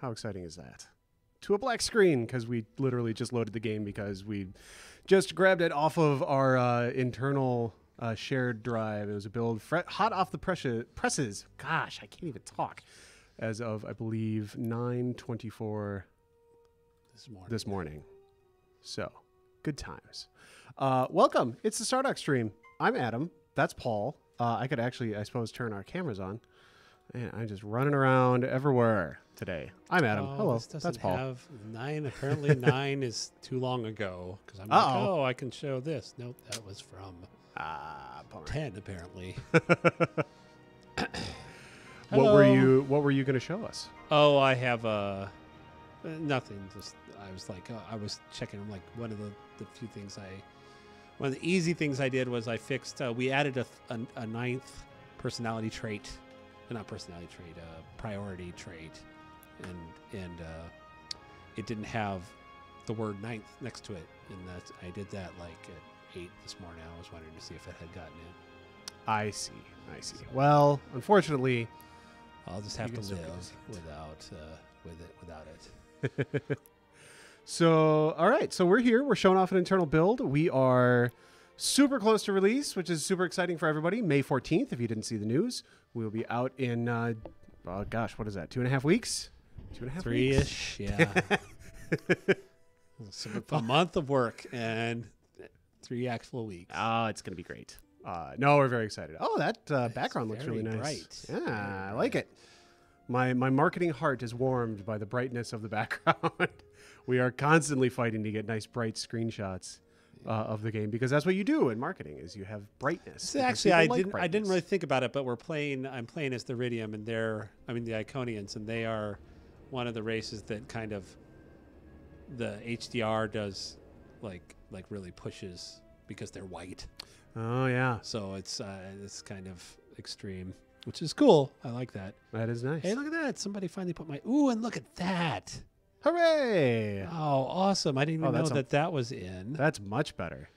How exciting is that? To a black screen because we literally just loaded the game because we just grabbed it off of our internal shared drive. It was a build hot off the presses. Gosh, I can't even talk. As of, I believe, 9:24 this morning. So, good times. Welcome. It's the Stardock stream. I'm Adam. That's Paul. I could actually, I suppose, turn our cameras on. Man, I'm just running around everywhere today. I'm Adam. Hello. That's Paul. Have 9. Apparently 9 is too long ago because I'm like, oh, I can show this. Nope, that was from 10 apparently. What were you going to show us? Oh, I have nothing. Just I was like, I was checking. I'm like, one of the easy things I did was I fixed. We added a 9th personality trait. Not personality trait, priority trait, and it didn't have the word 9th next to it, and that I did that like at 8 this morning. I was wondering to see if it had gotten in. I see. So, well, unfortunately, I'll just have to live without it. So, all right. So we're here. We're showing off an internal build. We are super close to release, which is super exciting for everybody. May 14th, if you didn't see the news. We'll be out in, oh gosh, what is that? 2.5 weeks? 2.5 weeks? 3-ish, yeah. So a month of work and 3 actual weeks. Oh, it's going to be great. No, we're very excited. Oh, that background looks really nice. Bright. Yeah, I like it. My marketing heart is warmed by the brightness of the background. We are constantly fighting to get nice, bright screenshots of the game, because that's what you do in marketing is you have brightness. So actually, I didn't really think about it, but I'm playing as the Iridium, and the Iconians, and they are one of the races that kind of the HDR does like really pushes because they're white. Oh yeah. So it's kind of extreme, which is cool. I like that. That is nice. Hey, look at that! Somebody finally put my and look at that. Hooray! Oh, awesome. I didn't even know that was in. That's much better.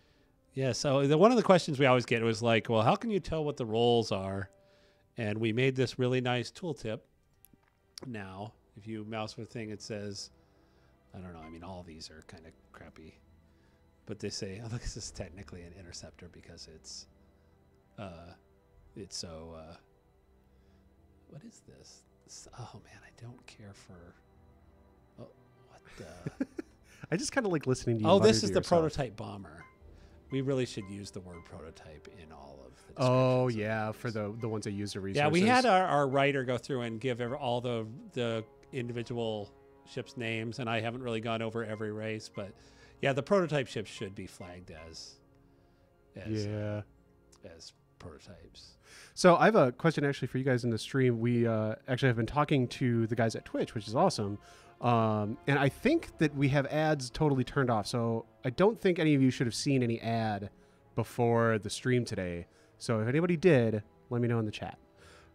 Yeah, so one of the questions we always get was like, well, how can you tell what the roles are? And we made this really nice tooltip. Now, if you mouse with a thing, it says, I don't know, I mean, all these are kind of crappy. But they say, oh, look, this is technically an interceptor because it's so, what is this? Oh, man, I don't care for... I just kind of like listening to you. Oh, this is the prototype bomber. We really should use the word prototype in all of the descriptions. Oh, yeah, for the ones that use the resources. Yeah, we had our writer go through and give all the individual ships' names, and I haven't really gone over every race, but yeah, the prototype ships should be flagged as prototypes. So I have a question actually for you guys in the stream. We actually have been talking to the guys at Twitch, which is awesome. And I think that we have ads totally turned off. So I don't think any of you should have seen any ad before the stream today. So if anybody did, let me know in the chat.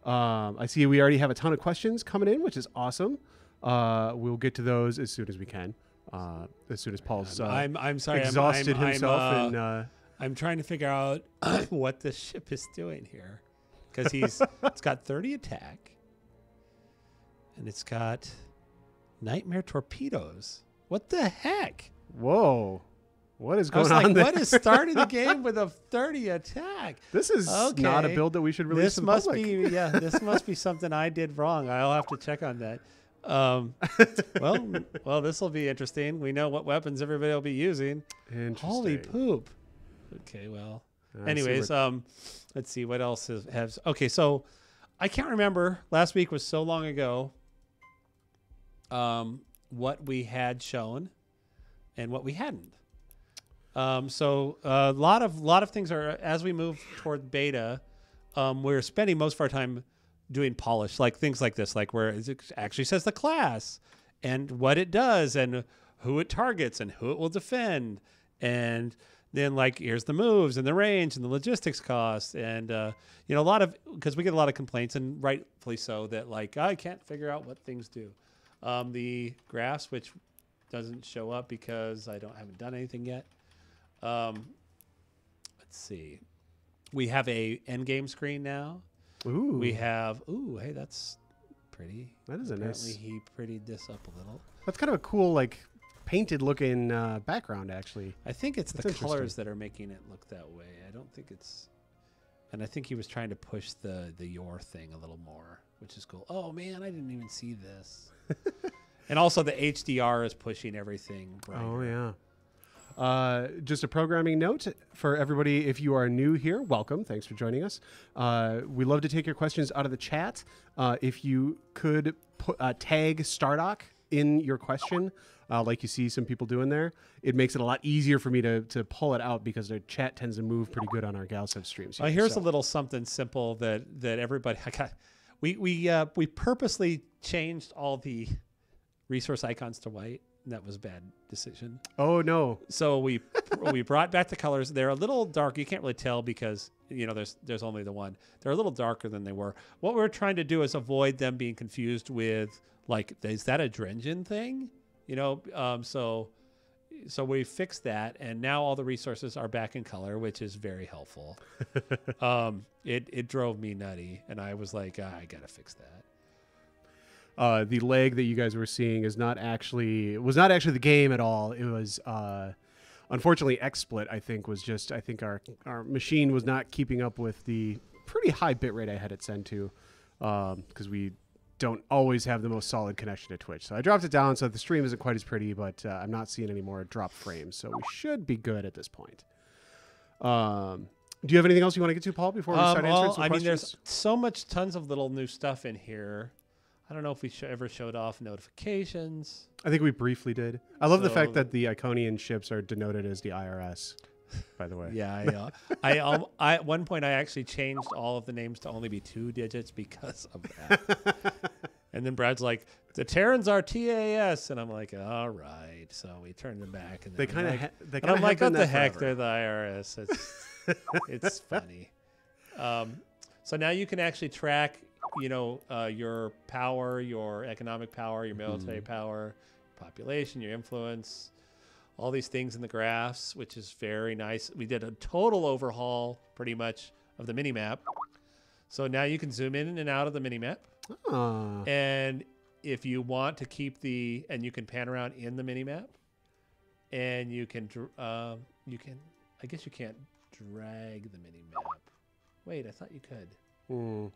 I see we already have a ton of questions coming in, which is awesome. We'll get to those as soon as we can. As soon as Paul's I'm sorry, exhausted himself. I'm trying to figure out what this ship is doing here. Because it's got 30 attack. And it's got... Nightmare torpedoes. What the heck? Whoa. What is going on there? What is starting the game with a 30 attack? This is not a build that we should release in public. This must be something I did wrong. I'll have to check on that. Well, this will be interesting. We know what weapons everybody will be using. Interesting. Holy poop. Okay, well. Anyways, let's see what else has. Okay, so I can't remember. Last week was so long ago. What we had shown and what we hadn't. So a lot of things are, as we move toward beta, we're spending most of our time doing polish, like things like this, like where it actually says the class and what it does and who it targets and who it will defend. And then like, here's the moves and the range and the logistics costs. And, because we get a lot of complaints, and rightfully so, that like, I can't figure out what things do. The graphs, which doesn't show up because I haven't done anything yet. Let's see. We have a end game screen now. Ooh. We have, hey, that's pretty. That is a Apparently nice. he prettied this up a little. That's kind of a cool, like, painted looking background, actually. I think it's That's the interesting. colors that are making it look that way. I don't think it's... And I think he was trying to push the your thing a little more, which is cool. Oh, man, I didn't even see this. And also the HDR is pushing everything brighter. Oh, yeah. Just a programming note for everybody. If you are new here, welcome. Thanks for joining us. We love to take your questions out of the chat. If you could tag Stardock in your question, like you see some people doing there, it makes it a lot easier for me to pull it out because the chat tends to move pretty good on our Galactic streams. Here. Here's a little something simple that everybody I got. We purposely changed all the resource icons to white. And that was a bad decision. Oh no! So we brought back the colors. They're a little dark. You can't really tell because there's only the one. They're a little darker than they were. What we're trying to do is avoid them being confused with like, is that a Drengen thing? So we fixed that, and now all the resources are back in color, which is very helpful. It drove me nutty, and I was like, I gotta fix that. The lag that you guys were seeing was not actually the game at all. It was unfortunately XSplit. I think our machine was not keeping up with the pretty high bitrate I had it sent to, because we don't always have the most solid connection to Twitch. So I dropped it down so the stream isn't quite as pretty, but I'm not seeing any more drop frames, so we should be good at this point. Do you have anything else you want to get to, Paul, before we start answering some questions? There's so much, tons of little new stuff in here. I don't know if we ever showed off notifications. I think we briefly did. I love the fact that the Iconian ships are denoted as the IRS, by the way. Yeah, I at one point I actually changed all of the names to only be 2 digits because of that. And then Brad's like, the Terrans are TAS, and I'm like, all right. So we turned them back, and They kind of. and I'm like, what the heck? They're the IRS. It's funny. So now you can actually track, your power, your economic power, your military power, population, your influence, all these things in the graphs, which is very nice. We did a total overhaul, pretty much, of the mini map. So now you can zoom in and out of the mini map. Oh. And if you want to keep and you can pan around in the mini map, and you can, I guess you can't drag the mini map. Wait, I thought you could.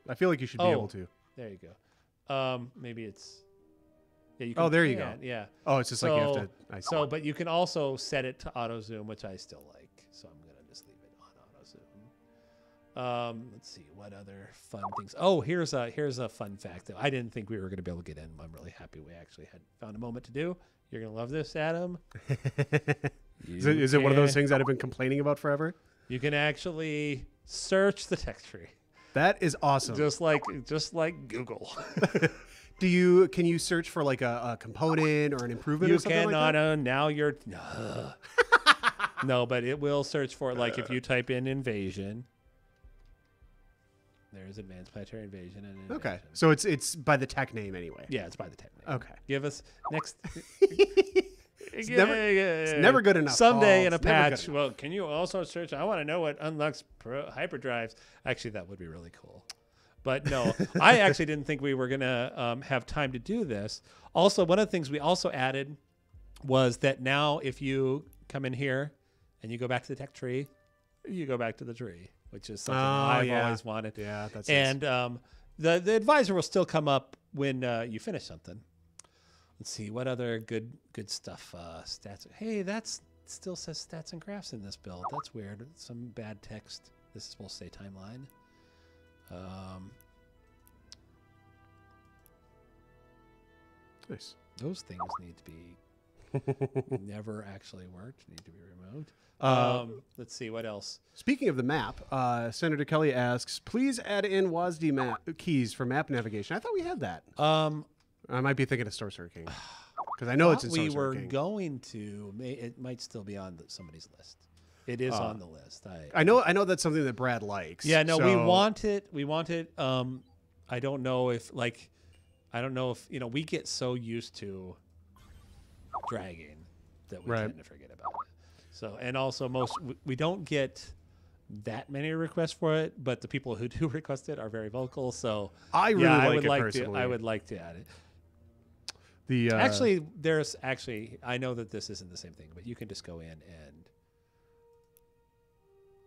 I feel like you should be able to. There you go. Maybe it's. Yeah, you can. Oh, there you go. Yeah. Oh, it's just like you have to. I see. But you can also set it to auto zoom, which I still like. So I'm gonna just leave it on auto zoom. Let's see what other fun things. Oh, here's a fun fact that I didn't think we were gonna be able to get in. I'm really happy we actually had found a moment to do. You're gonna love this, Adam. Is it one of those things that I've been complaining about forever? You can actually search the text tree. That is awesome. Just like Google. Can you search for like a component or an improvement or something like that? Now you're no, but it will search for it. Like if you type in invasion, there's advanced planetary invasion and invasion. Okay, so it's by the tech name anyway. Yeah, it's by the tech name. Okay, give us next. It's never good enough. Someday Paul. in a It's never patch. Well, can you also search? I want to know what unlocks hyperdrives. Actually, that would be really cool. But no, I actually didn't think we were going to have time to do this. Also, one of the things we also added was that now if you come in here and you go back to the tech tree, you go back to the tree, which is something I've always wanted. Yeah, that's and the advisor will still come up when you finish something. Let's see what other good stuff. Stats. Hey, that still says stats and graphs in this build. That's weird. Some bad text. This is supposed to say timeline. Nice. Those things need to be never actually worked. Need to be removed. Let's see what else. Speaking of the map, Senator Kelly asks, please add in WASD keys for map navigation. I thought we had that. I might be thinking of Store Searching because I know it's in Store Searching. We were going to. It might still be on somebody's list. It is on the list. I know that's something that Brad likes. Yeah, no, we want it. We want it. I don't know if we get so used to dragging that we tend to forget about it. So, and also we don't get that many requests for it, but the people who do request it are very vocal. So I really like it personally. I would like to add it. The actually, I know that this isn't the same thing, but you can just go in and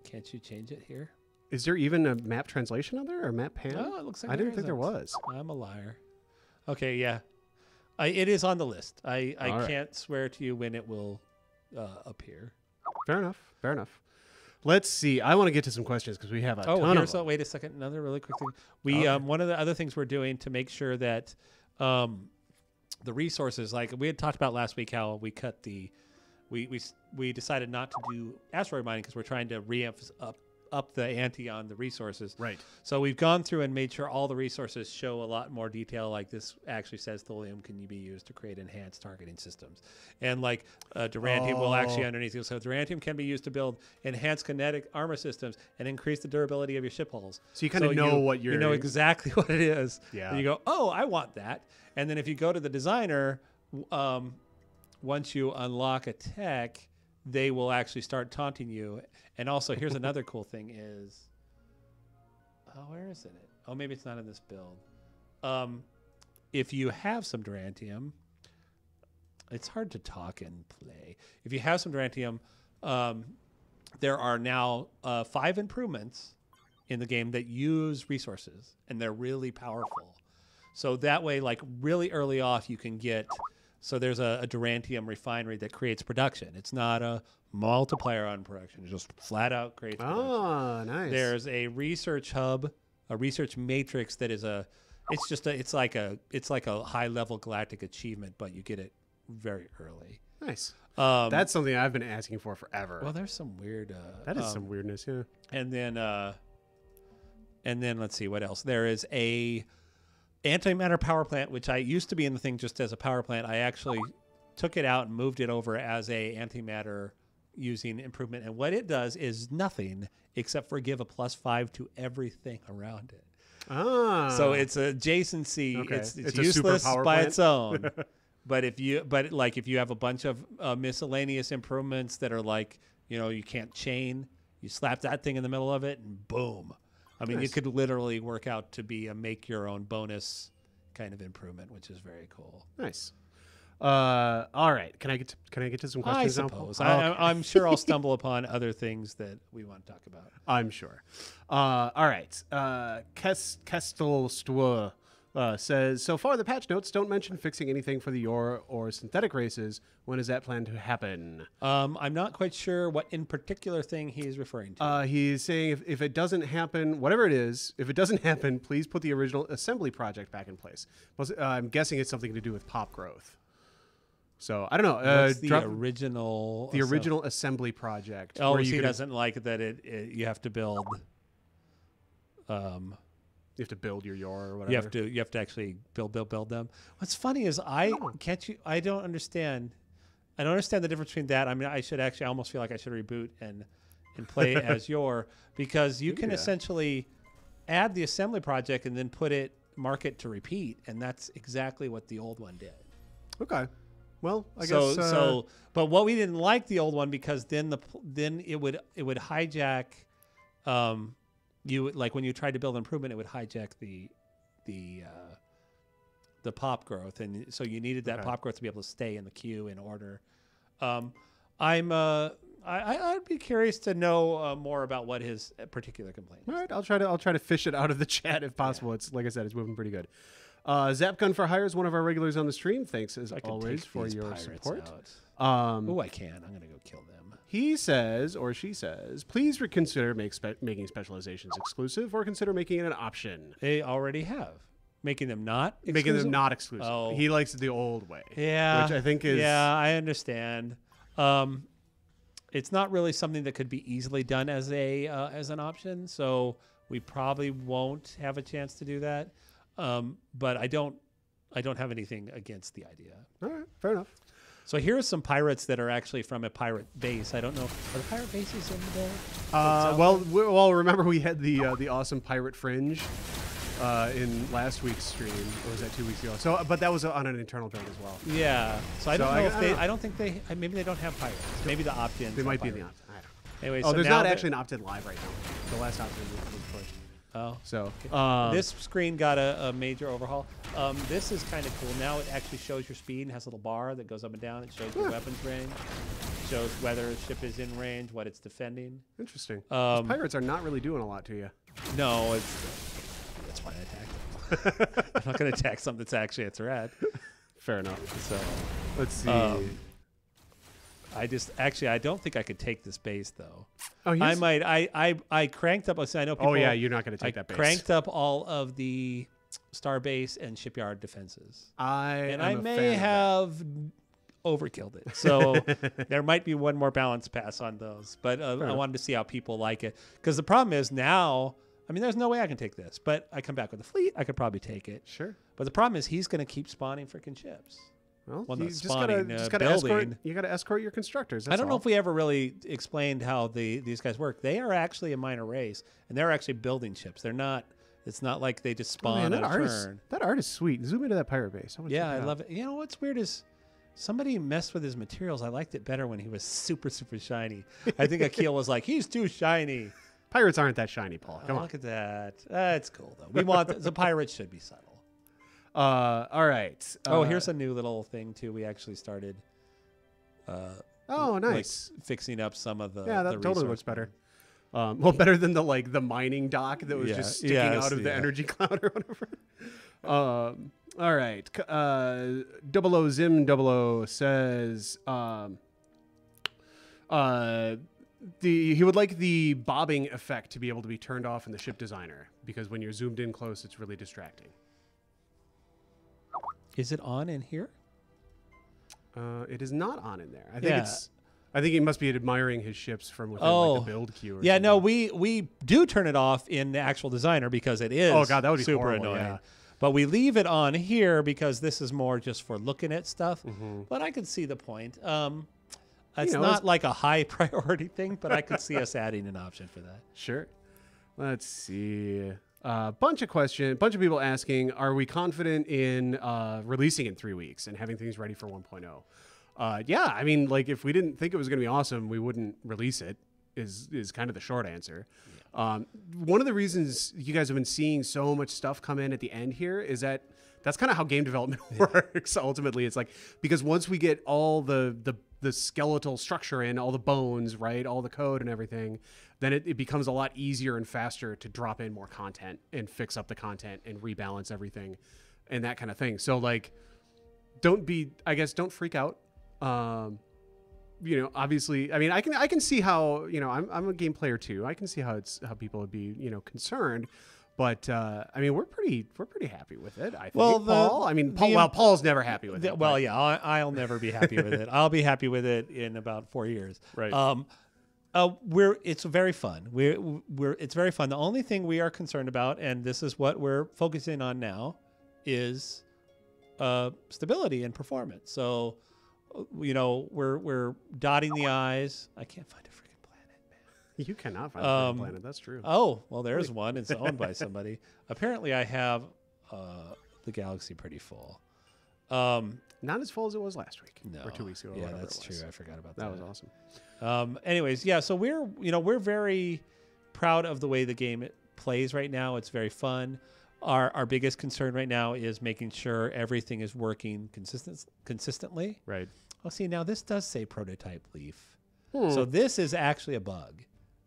can't you change it here? Is there even a map translation on there or map pan? Oh, it looks like I didn't think there was. I'm a liar. Okay, yeah, it is on the list. I can't swear to you when it will appear. Fair enough. Fair enough. Let's see. I want to get to some questions because we have a ton of them. Wait a second. Another really quick thing. We one of the other things we're doing to make sure that the resources, like we had talked about last week, how we cut the we decided not to do asteroid mining because we're trying to up the ante on the resources. Right. So we've gone through and made sure all the resources show a lot more detail. Like this actually says thulium can be used to create enhanced targeting systems. And like durantium will actually underneath you. So durantium can be used to build enhanced kinetic armor systems and increase the durability of your ship hulls. So you kind of know what you know exactly what it is. Yeah. And you go, oh, I want that. And then if you go to the designer, once you unlock a tech, they will actually start taunting you. And also, here's another cool thing is, where is it? Oh, maybe it's not in this build. If you have some durantium, it's hard to talk and play. If you have some durantium, there are now 5 improvements in the game that use resources, and they're really powerful. So that way, like really early off, you can get... So there's a durantium refinery that creates production. It's not a multiplier on production. It just flat out creates production. Oh, nice. There's a research hub, a research matrix that is it's like a high level galactic achievement, but you get it very early. Nice. That's something I've been asking for forever. Well, there's some weird. That is some weirdness, yeah. And then let's see what else. There is a antimatter power plant, which I used to be in the thing just as a power plant. I actually took it out and moved it over as a antimatter using improvement. And what it does is nothing except for give a +5 to everything around it. So it's adjacency. Okay. It's It's a useless super power by plant? its own. But if you have a bunch of miscellaneous improvements that are like, you can't chain, you slap that thing in the middle of it and boom. I mean, Nice. you could literally work out to be a make your own bonus kind of improvement, which is very cool. Nice. All right. Can I get to some questions I now? suppose. Okay. I'm sure I'll stumble upon other things that we want to talk about. I'm sure. All right. Kestelstwa says, so far the patch notes don't mention fixing anything for the Yor or synthetic races. When is that planned to happen? I'm not quite sure what in particular thing he's referring to. He's saying if it doesn't happen, whatever it is, if it doesn't happen, please put the original assembly project back in place. I'm guessing it's something to do with pop growth. So I don't know. What's the original? The original assembly project. Oh, he doesn't like that. You have to build. You have to build your Yor or whatever. You have to actually build them. What's funny is I don't understand. I don't understand the difference between that. I mean, I almost feel like I should reboot and play as Yor, because you can essentially add the assembly project and then mark it to repeat, and that's exactly what the old one did. Okay. Well, I guess. But what we didn't like the old one, because then it would hijack. When you tried to build improvement, it would hijack the pop growth, and so you needed that pop growth to be able to stay in the queue in order. I'd be curious to know more about what his particular complaint is. All right, I'll try to fish it out of the chat if possible. Yeah. It's like I said, it's moving pretty good. Zapgun for Hire is one of our regulars on the stream. Thanks as always for your support. I can. I'm gonna go kill them. He says, or she says, please reconsider making specializations exclusive, or consider making it an option. They already have. Making them not exclusive? Making them not exclusive. Oh. He likes it the old way. Yeah. Which I think is... Yeah, I understand. It's not really something that could be easily done as an option, so we probably won't have a chance to do that. But I don't have anything against the idea. All right, fair enough. So here are some pirates that are actually from a pirate base. I don't know. Are the pirate bases in the well, remember we had the awesome pirate fringe in last week's stream, or was that 2 weeks ago? So, but that was on an internal build as well. Yeah. So I don't know if they. I don't think they. Maybe they don't have pirates. Maybe the opt-ins. They might be in the opt. I don't know. Anyway, Oh, so there's now not actually an opt-in live right now. The last opt-in was pushed. Oh, So this screen got a major overhaul. This is kind of cool. Now it actually shows your speed and has a little bar that goes up and down. It shows your weapons range. It shows whether a ship is in range, what it's defending. Interesting. Those pirates are not really doing a lot to you. No, that's why I attacked them. I'm not going to attack something that's actually a threat. Fair enough. So let's see. I don't think I could take this base though. Oh, I might. I cranked up. I know people. Oh yeah, you're not going to take that base. Cranked up all of the star base and shipyard defenses. I may have overkilled it. So there might be one more balance pass on those. But I wanted to see how people like it, because the problem is now. I mean, there's no way I can take this, but I come back with a fleet. I could probably take it. Sure. But the problem is he's going to keep spawning freaking ships. Well, you just gotta escort your constructors. I don't know if we ever really explained how these guys work. They are actually a minor race, and they're actually building ships. They're not. It's not like they just spawn on a turn. That art is sweet. Zoom into that pirate base. I love it. You know what's weird is somebody messed with his materials. I liked it better when he was super, super shiny. I think Akil was like, he's too shiny. Pirates aren't that shiny, Paul. Come on. Look at that. That's cool, though. We want the pirates should be subtle. All right. Here's a new little thing, too. We actually started nice. Like, fixing up some of the that totally looks better. Well, better than the mining dock that was just sticking out of the energy cloud or whatever. All right. 00 Zim 00 says he would like the bobbing effect to be able to be turned off in the ship designer, because when you're zoomed in close, it's really distracting. Is it on in here? It is not on in there. I think he must be admiring his ships from within like the build queue. Or something. No, we do turn it off in the actual designer because it is. Oh god, that would be super horrible, annoying. Yeah. But we leave it on here because this is more just for looking at stuff. Mm-hmm. But I can see the point. It's not like a high priority thing, but I could see us adding an option for that. Sure. Let's see. Bunch of people asking, are we confident in releasing in 3 weeks and having things ready for 1.0? Yeah, I mean, like if we didn't think it was going to be awesome, we wouldn't release it. Is kind of the short answer. Yeah. One of the reasons you guys have been seeing so much stuff come in at the end here is that's kind of how game development works. Ultimately, it's like, because once we get all the skeletal structure in, all the bones, right, all the code and everything, then it becomes a lot easier and faster to drop in more content and fix up the content and rebalance everything and that kind of thing. So like, don't freak out. Obviously, I mean, I can see how, I'm a game player too. I can see how people would be, concerned, but I mean, we're pretty happy with it. I think. Well, Paul. Paul's never happy with it. Well, yeah, I'll never be happy with it. I'll be happy with it in about 4 years. Right. It's very fun. It's very fun. The only thing we are concerned about, and this is what we're focusing on now, is stability and performance. So, we're dotting the I's. I can't find a freaking planet, man. You cannot find a freaking planet. That's true. Oh, well, there's one. It's owned by somebody. Apparently, I have the galaxy pretty full. Not as full as it was last week. No. Or 2 weeks ago. Yeah, that's true. I forgot about that. That was awesome. Anyways, yeah. So we're very proud of the way the game plays right now. It's very fun. Our biggest concern right now is making sure everything is working consistently. Right. Oh, see, now this does say prototype leaf. So this is actually a bug.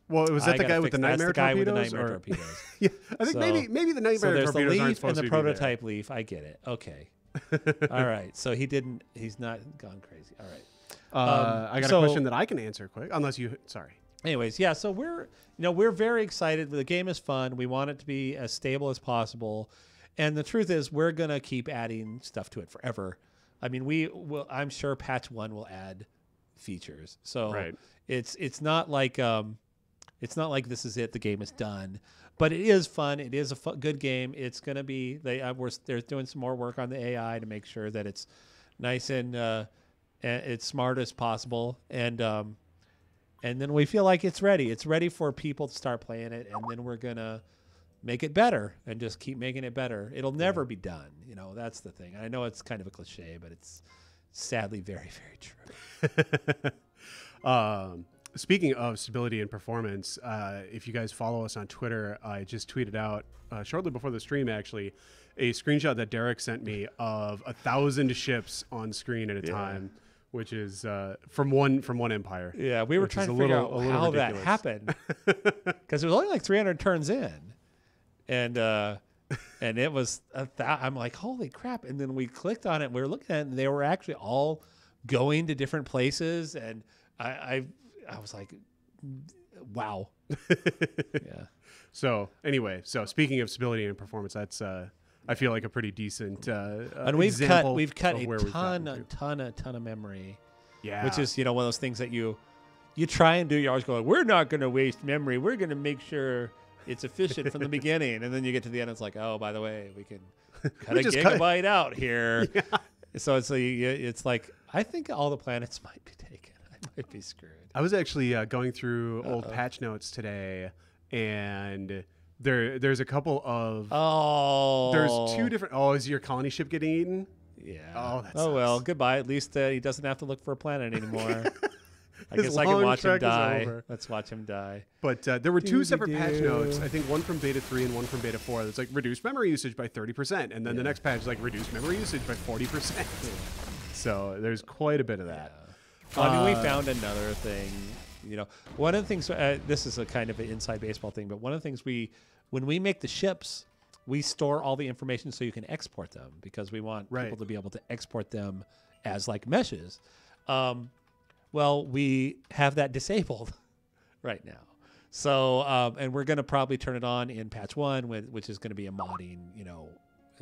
Well, was that the guy with the nightmare torpedoes? Torpedoes. Yeah, I think maybe the nightmare torpedoes aren't supposed to be there. So there's the leaf and the prototype leaf. I get it. Okay. All right. So he's not gone crazy. All right. I got a question that I can answer quick, sorry. Anyways, yeah, so we're very excited. The game is fun. We want it to be as stable as possible. And the truth is we're going to keep adding stuff to it forever. I mean, I'm sure patch 1 will add features. So right. It's not like this is it, the game is done. But it is fun. It is a good game. It's going to be they're doing some more work on the AI to make sure that it's nice and it's smart as possible. And then we feel like it's ready. It's ready for people to start playing it, and then we're gonna make it better and just keep making it better. It'll never be done. That's the thing. I know it's kind of a cliche, but it's sadly very, very true. speaking of stability and performance, if you guys follow us on Twitter, I just tweeted out shortly before the stream, actually, a screenshot that Derek sent me of 1,000 ships on screen at a time, which is from one empire. Yeah, we were trying to figure out how that happened because it was only like 300 turns in, and it was I'm like, holy crap! And then we clicked on it, and we were looking at it, and they were actually all going to different places, and I was like, wow. Yeah. So anyway, speaking of stability and performance, that's I feel like a pretty decent and we've cut a ton of memory. Yeah. Which is, one of those things that you try and do. You're always going, we're not going to waste memory. We're going to make sure it's efficient from the beginning. And then you get to the end, it's like, oh, by the way, we can cut a gigabyte out here. Yeah. So it's like, I think all the planets might be taken. I might be screwed. I was actually going through old patch notes today, and there's a couple of there's two different. Oh, is your colony ship getting eaten? Yeah. Oh, that's well, goodbye. At least he doesn't have to look for a planet anymore. I guess I can watch him die. Let's watch him die. But there were two separate patch notes. I think one from Beta 3 and one from Beta 4. That's like reduce memory usage by 30%, and then the next patch is like reduce memory usage by 40%. Yeah. So there's quite a bit of that. Yeah. I mean, we found another thing. One of the things. This is a kind of an inside baseball thing, but one of the things when we make the ships, we store all the information so you can export them because we want people to be able to export them as like meshes. Well, we have that disabled right now. So, and we're going to probably turn it on in patch 1, which is going to be a modding,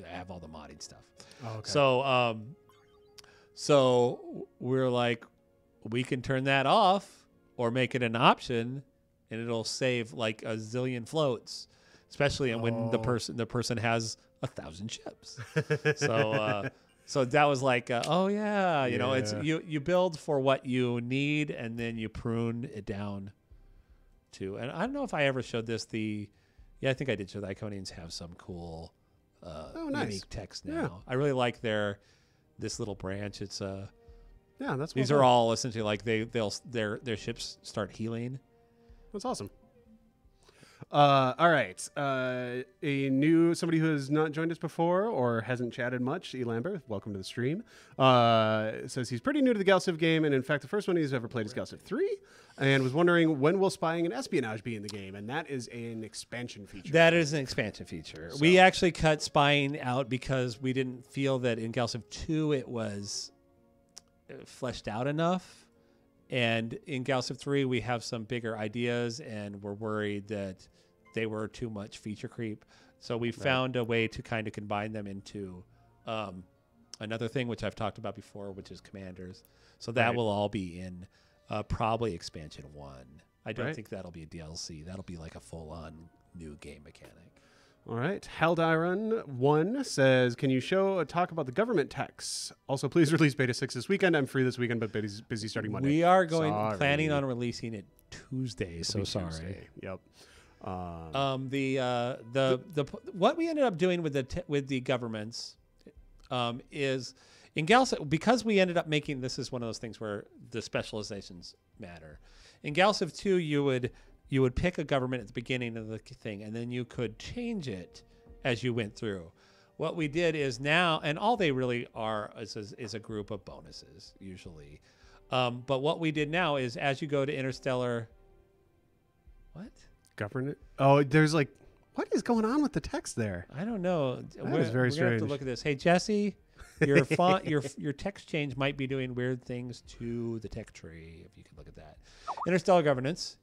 have all the modding stuff. Oh, okay. So we're like, we can turn that off or make it an option, and it'll save like a zillion floats, especially when the person has 1,000 ships. So that was like, it's you build for what you need, and then you prune it down to. And I don't know if I ever showed this. I think I did show the Iconians have some cool, unique text now. Yeah. I really like this little branch. It's that's these are all essentially like their ships start healing. That's awesome. All right. Somebody who has not joined us before or hasn't chatted much, E. Lambert, welcome to the stream. Says he's pretty new to the Galciv game, and in fact, the first one he's ever played is Galciv 3, and was wondering when will spying and espionage be in the game, and that is an expansion feature. That is an expansion feature. So. We actually cut spying out because we didn't feel that in Galciv 2 it was fleshed out enough. And in Galciv 3, we have some bigger ideas, and we're worried that they were too much feature creep. So we found a way to kind of combine them into another thing, which I've talked about before, which is commanders. So that will all be in probably expansion 1. I don't think that'll be a DLC. That'll be like a full-on new game mechanic. All right. Haldiron1 says, can you talk about the government tax? Also, please release Beta 6 this weekend. I'm free this weekend, but Beta's busy starting Monday. We are planning on releasing it Tuesday, so sorry. Tuesday. Yep. What we ended up doing with the governments is in Galciv, because we ended up making, this is one of those things where the specializations matter. In Galciv 2, you would pick a government at the beginning of the thing, and then you could change it as you went through. What we did is now, and all they really are is a group of bonuses, usually. But what we did now is as you go to Interstellar... What? Government? Oh, there's like... What is going on with the text there? I don't know. That is very strange. We're going to have to look at this. Hey, Jesse, your font, your text change might be doing weird things to the tech tree, if you could look at that. Interstellar governance,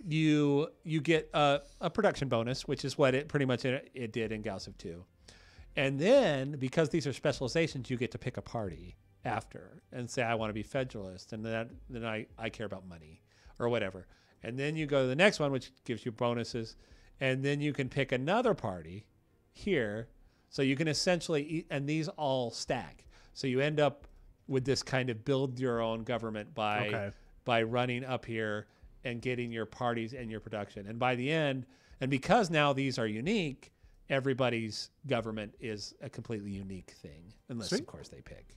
you get a production bonus, which is what it pretty much it did in Galciv 2. And then, because these are specializations, you get to pick a party after and say, I want to be Federalist, and then I care about money or whatever. And then you go to the next one, which gives you bonuses, and then you can pick another party here. So you can essentially, and these all stack. So you end up with this kind of build your own government by running up here and getting your parties and your production. And by the end, and because now these are unique, everybody's government is a completely unique thing, unless of course they pick,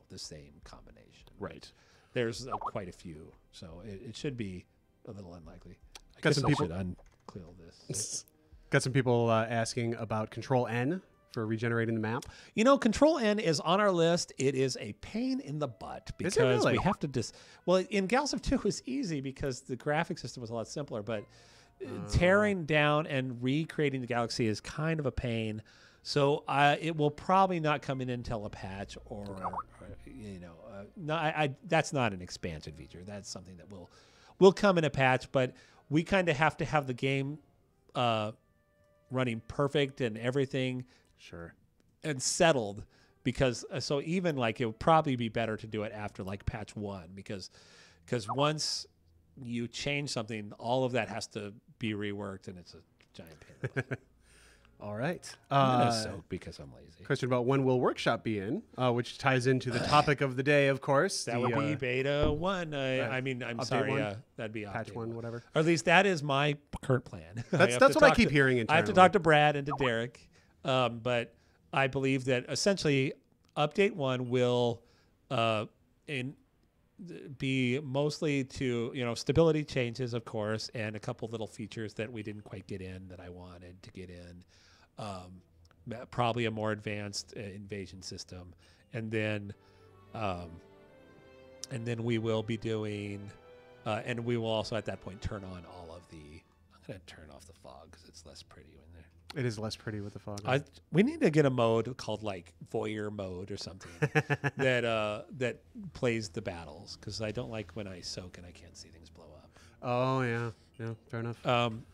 the same combination. Right. there's quite a few, so it should be a little unlikely. I Got guess some I people- should unclear this. Got some people asking about Control N for regenerating the map. You know, Control N is on our list. It is a pain in the butt Is because it really? we have to well, in Galactic 2 was easy because the graphic system was a lot simpler, but tearing down and recreating the galaxy is kind of a pain. So it will probably not come in until a patch or that's not an expansion feature. That's something that will come in a patch, but we kind of have to have the game running perfect and everything Sure. and settled because so even like it would probably be better to do it after like patch 1 because once you change something, all of that has to be reworked and it's a giant pain in the butt. All right. I'm gonna soak because I'm lazy. Question about when will Workshop be in, which ties into the topic of the day, of course. That would be beta 1. I mean, I'm update sorry. 1? That'd be patch update 1, whatever. Or at least that is my current plan. That's what I keep hearing internally. I have to talk to Brad and to Derek, but I believe that essentially update 1 will be mostly to stability changes, of course, and a couple little features that we didn't quite get in that I wanted to get in. Probably a more advanced invasion system, and then we will be doing, and we will also at that point turn on all of the. I'm gonna turn off the fog because it's less pretty when there. It is less pretty with the fog. We need to get a mode called like voyeur mode or something that plays the battles because I don't like when I soak and I can't see things blow up. Oh yeah, fair enough.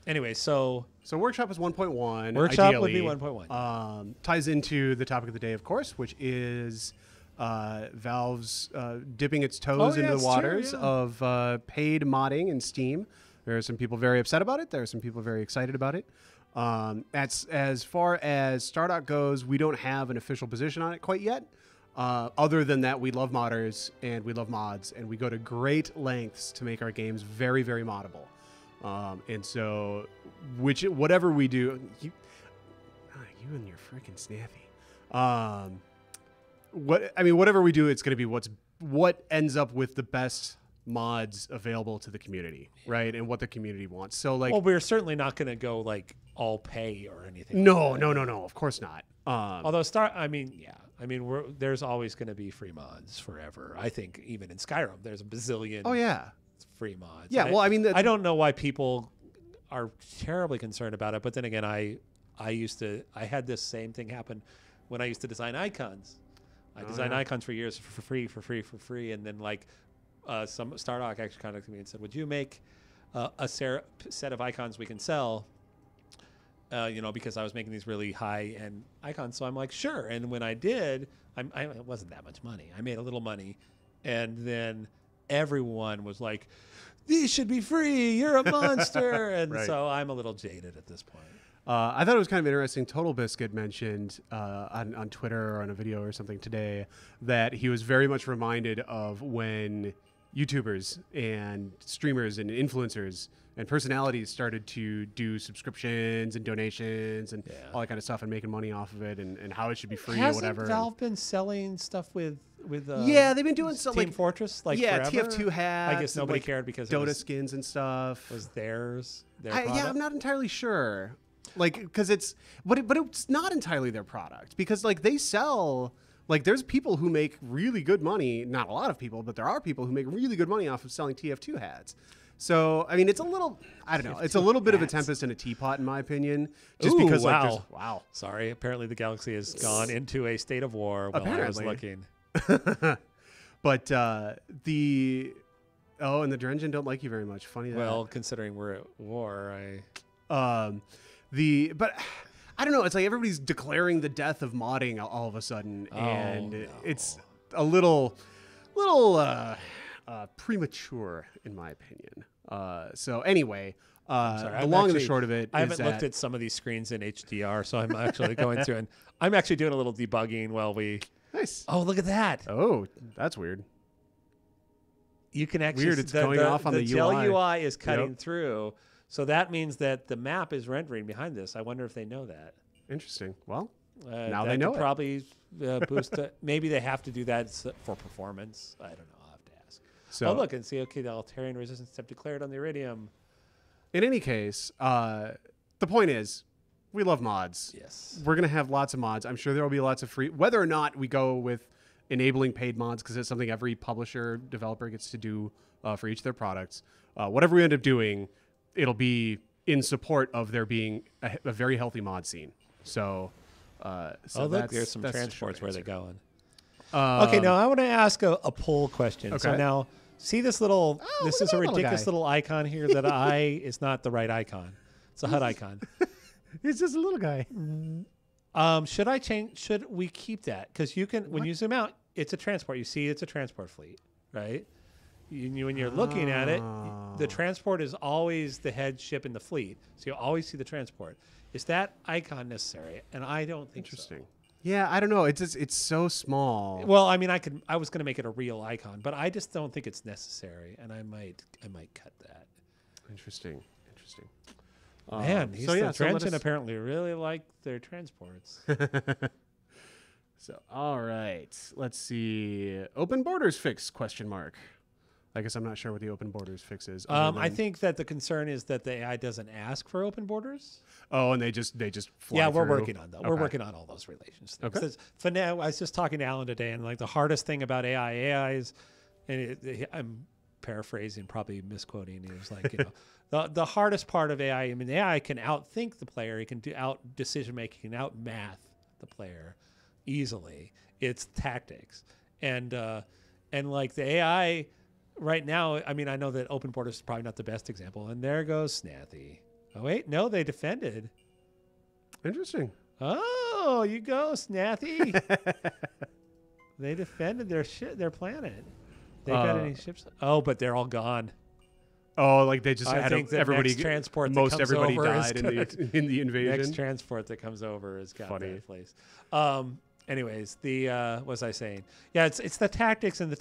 Anyway, so Workshop is 1.1. Workshop ideally. would be 1.1. Ties into the topic of the day, of course, which is Valve's dipping its toes into the it's waters true, of paid modding in Steam. There are some people very upset about it. There are some people very excited about it. As far as Stardock goes, we don't have an official position on it quite yet. Other than that, we love modders and we love mods, and we go to great lengths to make our games very, very moddable. And so, whatever we do, you and your freaking snappy. Whatever we do, it's going to be what ends up with the best mods available to the community, right? And what the community wants. So, like, well, we're certainly not going to go like all pay or anything. No, like that. no, of course not. Although there's always going to be free mods forever. I think even in Skyrim, there's a bazillion. Oh yeah. Free mods. Yeah, well, I mean, I don't know why people are terribly concerned about it, but then again, I had this same thing happen when I used to design icons. I designed icons for years for free, and then like some Stardock actually contacted me and said, "Would you make a set of icons we can sell?" Because I was making these really high-end icons, so I'm like, "Sure." And when I did, it wasn't that much money. I made a little money, and then everyone was like, "These should be free. You're a monster." And Right. so I'm a little jaded at this point. I thought it was kind of interesting. Total Biscuit mentioned on Twitter or on a video or something today that he was very much reminded of when YouTubers and streamers and influencers and personalities started to do subscriptions and donations and all that kind of stuff and making money off of it and how it should be free or whatever. Hasn't Valve been selling stuff with yeah, they've been doing stuff Team like Fortress forever? TF2 hats. I guess and, nobody like, cared because Dota skins and stuff. was theirs. Yeah, I'm not entirely sure. Like, because but it's not entirely their product because like they sell. Like, there's people who make really good money. Not a lot of people, but there are people who make really good money off of selling TF2 hats. So, I mean, it's a little, I don't know. It's a little bit of a tempest in a teapot, in my opinion. Just because, like, wow. Sorry. Apparently, the galaxy has gone into a state of war while I was looking. But and the Drengen don't like you very much. Funny that. Well, considering we're at war, but I don't know. It's like everybody's declaring the death of modding all of a sudden, and it's a little premature, in my opinion. So anyway, the long and the short of it, I haven't looked at some of these screens in HDR, so I'm actually going through and I'm actually doing a little debugging while we. Nice. Oh, look at that! Oh, that's weird. You can actually It's going off on the gel UI. UI is cutting through, so that means that the map is rendering behind this. I wonder if they know that. Interesting. Well, now they know it. Probably boost it. Maybe they have to do that for performance. I don't know. I'll have to ask. So oh, look, and see, okay, the Altarian resistance have declared on the Iridium. in any case, the point is, we love mods. Yes. We're going to have lots of mods. I'm sure there will be lots of free, whether or not we go with enabling paid mods, because it's something every publisher, developer gets to do for each of their products. Whatever we end up doing, it'll be in support of there being a very healthy mod scene. So, oh, look, there's some transports where they're going. Okay, now I want to ask a poll question. Okay. So now, see this little, this is a ridiculous guy. little icon here that is not the right icon. It's a HUD icon. It's just a little guy. Should we keep that? Because you can, when you zoom out, it's a transport. You see it's a transport fleet, right? When you're looking at it, the transport is always the head ship in the fleet. So you always see the transport. Is that icon necessary? And I don't think Interesting. so. Yeah, I don't know. It's so small. Well, I mean, I was going to make it a real icon, but I just don't think it's necessary, and I might cut that. Interesting. Man, these so Trenton apparently really like their transports. So, all right. Let's see. Open borders fix, question mark. I guess I'm not sure what the open borders fix is. I think that the concern is that the AI doesn't ask for open borders. Oh, and they just fly Yeah, we're through. working on that. Okay. We're working on all those relations. Okay. For now, I was just talking to Alan today, and like the hardest thing about AI is, and I'm paraphrasing, probably misquoting. He was like, the hardest part of AI. I mean, the AI can outthink the player. It can do out decision making, out math the player easily. It's tactics, and like the AI right now. I mean, I know that open borders is probably not the best example, and there goes Snathy. Oh wait, no, they defended. Interesting. Oh, you go, Snathy. They defended their planet. They got any ships? Oh, but they're all gone. Oh, like they just I had think the everybody. next transport that most comes everybody over is died in the invasion. Next transport that comes over has got Funny. that place. Anyways, what was I saying? Yeah, it's the tactics and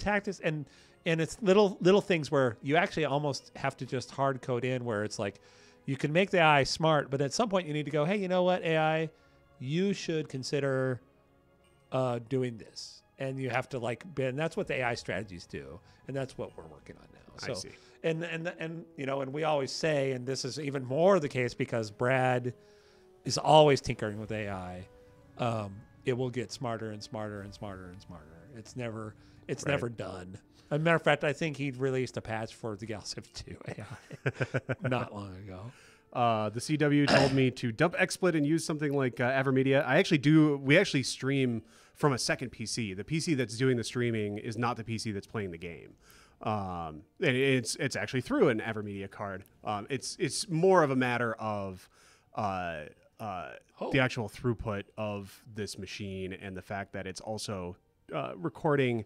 it's little things where you actually almost have to just hard code in, where it's like you can make the AI smart, but at some point you need to go, hey, you know what, AI, you should consider doing this, and you have to and that's what the AI strategies do, and that's what we're working on now. So, I see. And we always say, and this is even more the case because Brad is always tinkering with AI. It will get smarter and smarter and smarter and smarter. It's never done. As a matter of fact, I think he released a patch for the Galactic 2 AI not long ago. The CW told me to dump XSplit and use something like Avermedia. We actually stream from a second PC. The PC that's doing the streaming is not the PC that's playing the game. And it's actually through an Avermedia card. It's more of a matter of the actual throughput of this machine and the fact that it's also recording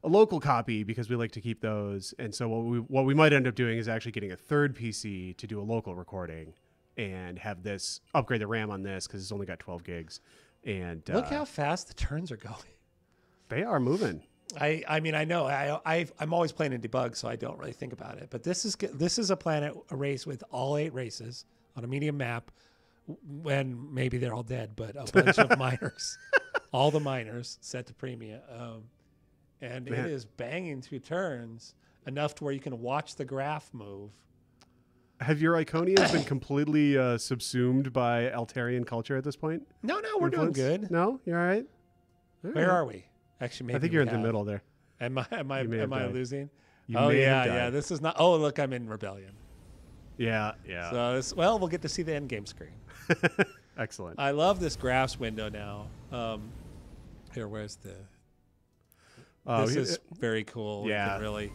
a local copy, because we like to keep those. And so what we might end up doing is actually getting a third PC to do a local recording and have this upgrade the RAM on this, because it's only got 12 gigs. And look how fast the turns are going. They are moving. I mean, I know I'm always playing in debug, so I don't really think about it. But this is a planet, a race with all 8 races on a medium map. When maybe they're all dead, but a bunch of miners, all the miners set to premium, and Man. it is banging through turns enough to where you can watch the graph move. Have your Iconians been completely subsumed by Altarian culture at this point? No, we're doing good. No, you're all right. Where are we? Actually, maybe I think you're in the middle there. Am I losing? You Oh may have yeah. died. This is not. Oh look, I'm in rebellion. Yeah. So we'll get to see the end game screen. Excellent. I love this graphs window now. Here, where's the? This is very cool. Yeah. You can really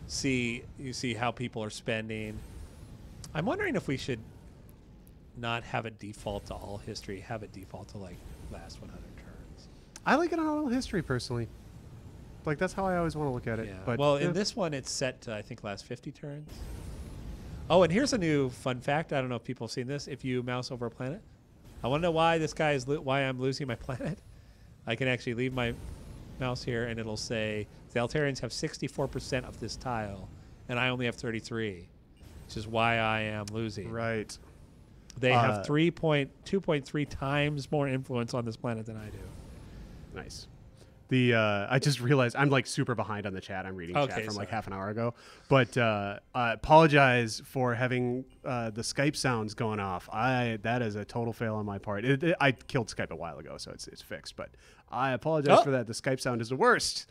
see how people are spending. I'm wondering if we should not have it default to all history, have it default to like last 100 turns. I like it on all history personally. Like that's how I always want to look at it. Yeah. But well, in this one, it's set to I think last 50 turns. Oh, and here's a new fun fact. I don't know if people have seen this. If you mouse over a planet, I want to know why why I'm losing my planet. I can actually leave my mouse here, and it'll say the Altarians have 64% of this tile, and I only have 33, which is why I am losing. Right. They have 2.3 times more influence on this planet than I do. Nice. I just realized I'm like super behind on the chat. I'm reading chat from like sorry. half an hour ago. But I apologize for having the Skype sounds going off. That is a total fail on my part. I killed Skype a while ago, so it's fixed. But I apologize for that. The Skype sound is the worst.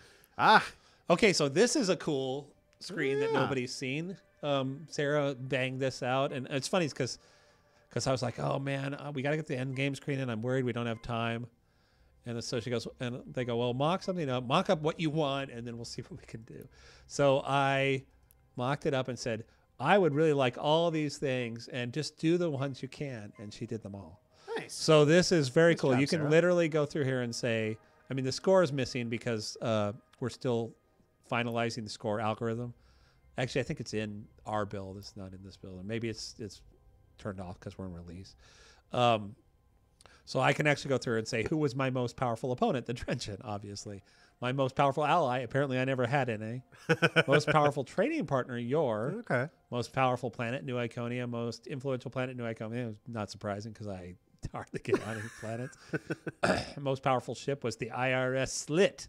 Okay, so this is a cool screen that nobody's seen. Sarah banged this out, and it's funny because I was like, oh man, we got to get the end game screen, and I'm worried we don't have time. And so she goes, and they go, well, mock something up, mock up what you want, and then we'll see what we can do. So I mocked it up and said, I would really like all these things, and just do the ones you can. And she did them all. Nice. So this is very cool. Job, You can Sarah. literally go through here and say, I mean, the score is missing because we're still finalizing the score algorithm. Actually, I think it's in our build. It's not in this build. Or maybe it's turned off because we're in release. So I can actually go through and say, who was my most powerful opponent? The Drenchen, obviously. My most powerful ally, apparently I never had any. Most powerful trading partner, Yor. Okay. Most powerful planet, New Iconia. Most influential planet, New Iconia. Not surprising because I hardly get on any planets. Most powerful ship was the IRS Slit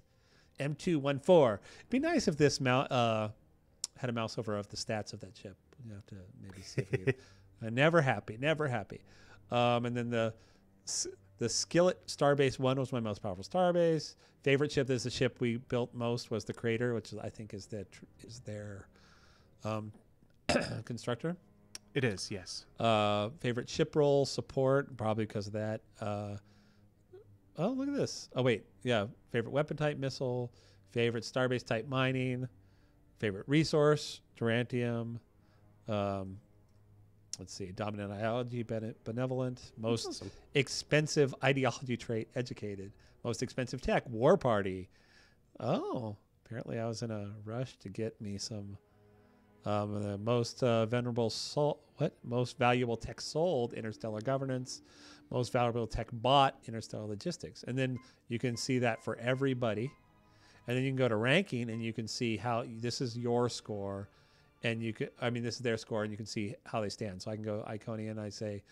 M214. It'd be nice if this had a mouse over of the stats of that ship. You have to maybe see if we can. Never happy. And then the Skillet Starbase 1 was my most powerful starbase. Favorite ship is the ship we built most was the Crater, which I think is their constructor. It is, yes. Favorite ship role support, probably because of that. Oh, look at this. Oh, wait. Yeah. Favorite weapon type missile. Favorite starbase type mining. Favorite resource, Durantium. Let's see. Dominant ideology, benevolent. Most awesome. expensive ideology trait, educated. Most expensive tech, war party. Oh, apparently I was in a rush to get me some. The most venerable most valuable tech sold, interstellar governance. Most valuable tech bought, interstellar logistics. And then you can see that for everybody. And then you can go to ranking and you can see how this is your score. And this is their score, and you can see how they stand. So I can go Iconia, and I say,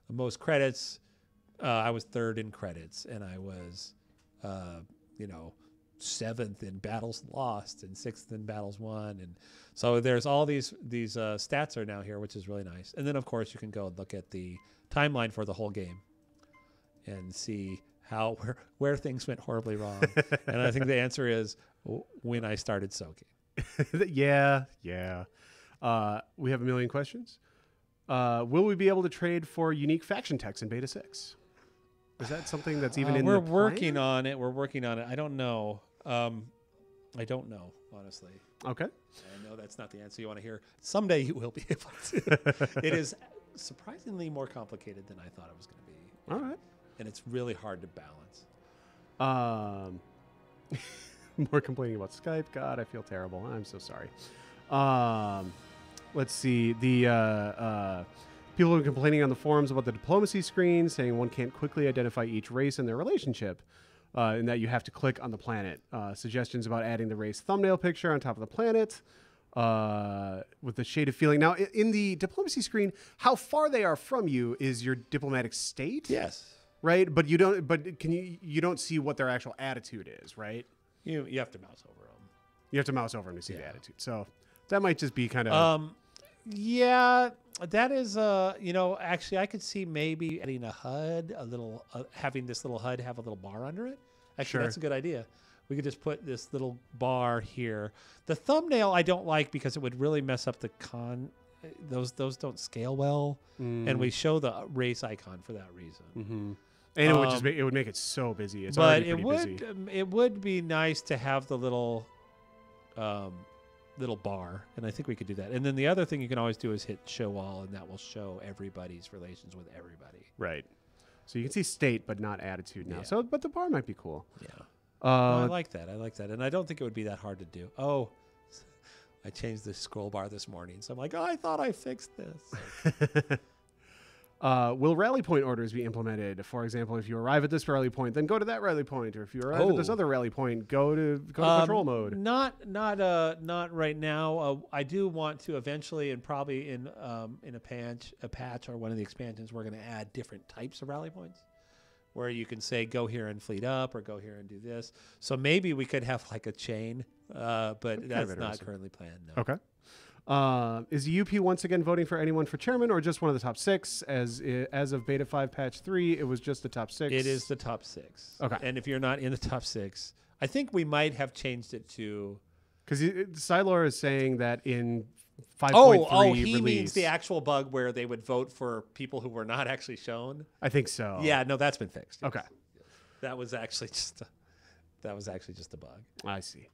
most credits. I was third in credits, and I was, 7th in battles lost, and 6th in battles won, and so there's all these stats are now here, which is really nice. And then of course you can go and look at the timeline for the whole game, and see where things went horribly wrong. And I think the answer is when I started soaking. Yeah. We have a million questions. Will we be able to trade for unique faction techs in Beta 6? Is that something that's even in the plan? We're working on it. I don't know. Honestly. Okay. I know that's not the answer you want to hear. Someday you will be able to. It is surprisingly more complicated than I thought it was going to be. All right. And it's really hard to balance. More complaining about Skype. God, I feel terrible. I'm so sorry. Let's see. The people have been complaining on the forums about the diplomacy screen, saying one can't quickly identify each race and their relationship, and that you have to click on the planet. Suggestions about adding the race thumbnail picture on top of the planet with the shaded feeling. Now, in the diplomacy screen, how far they are from you is your diplomatic state. Yes. Right, but you don't. But you don't see what their actual attitude is, right? You have to mouse over them. You have to mouse over them to see the attitude. So that might just be kind of. Yeah, that is. Actually, I could see maybe adding a HUD, having this little HUD have a little bar under it. Actually, that's a good idea. We could just put this little bar here. The thumbnail I don't like because it would really mess up the Those don't scale well, and we show the race icon for that reason. Mm-hmm. And it would make it so busy. It's but already pretty busy. It would be nice to have the little bar, and I think we could do that. And then the other thing you can always do is hit show all, and that will show everybody's relations with everybody. Right. So you can see state, but not attitude now. So, but the bar might be cool. Yeah. I like that. And I don't think it would be that hard to do. Oh, I changed the scroll bar this morning, so I'm like, I thought I fixed this. Will rally point orders be implemented? For example, if you arrive at this rally point, then go to that rally point, or if you arrive at this other rally point, go to control mode. Not right now. I do want to eventually, and probably in a patch or one of the expansions, we're going to add different types of rally points, where you can say, go here and fleet up or go here and do this. So maybe we could have like a chain, but that's not currently planned. No. Okay. Is the UP once again voting for anyone for chairman or just one of the top 6? As of Beta 5 Patch 3, it was just the top 6. It is the top 6. Okay. And if you're not in the top 6, I think we might have changed it to... Because Silor is saying that in 5.3 he release, means the actual bug where they would vote for people who were not actually shown. I think so. Yeah, no, that's been fixed. Yes. Okay. That was actually just a bug. I see.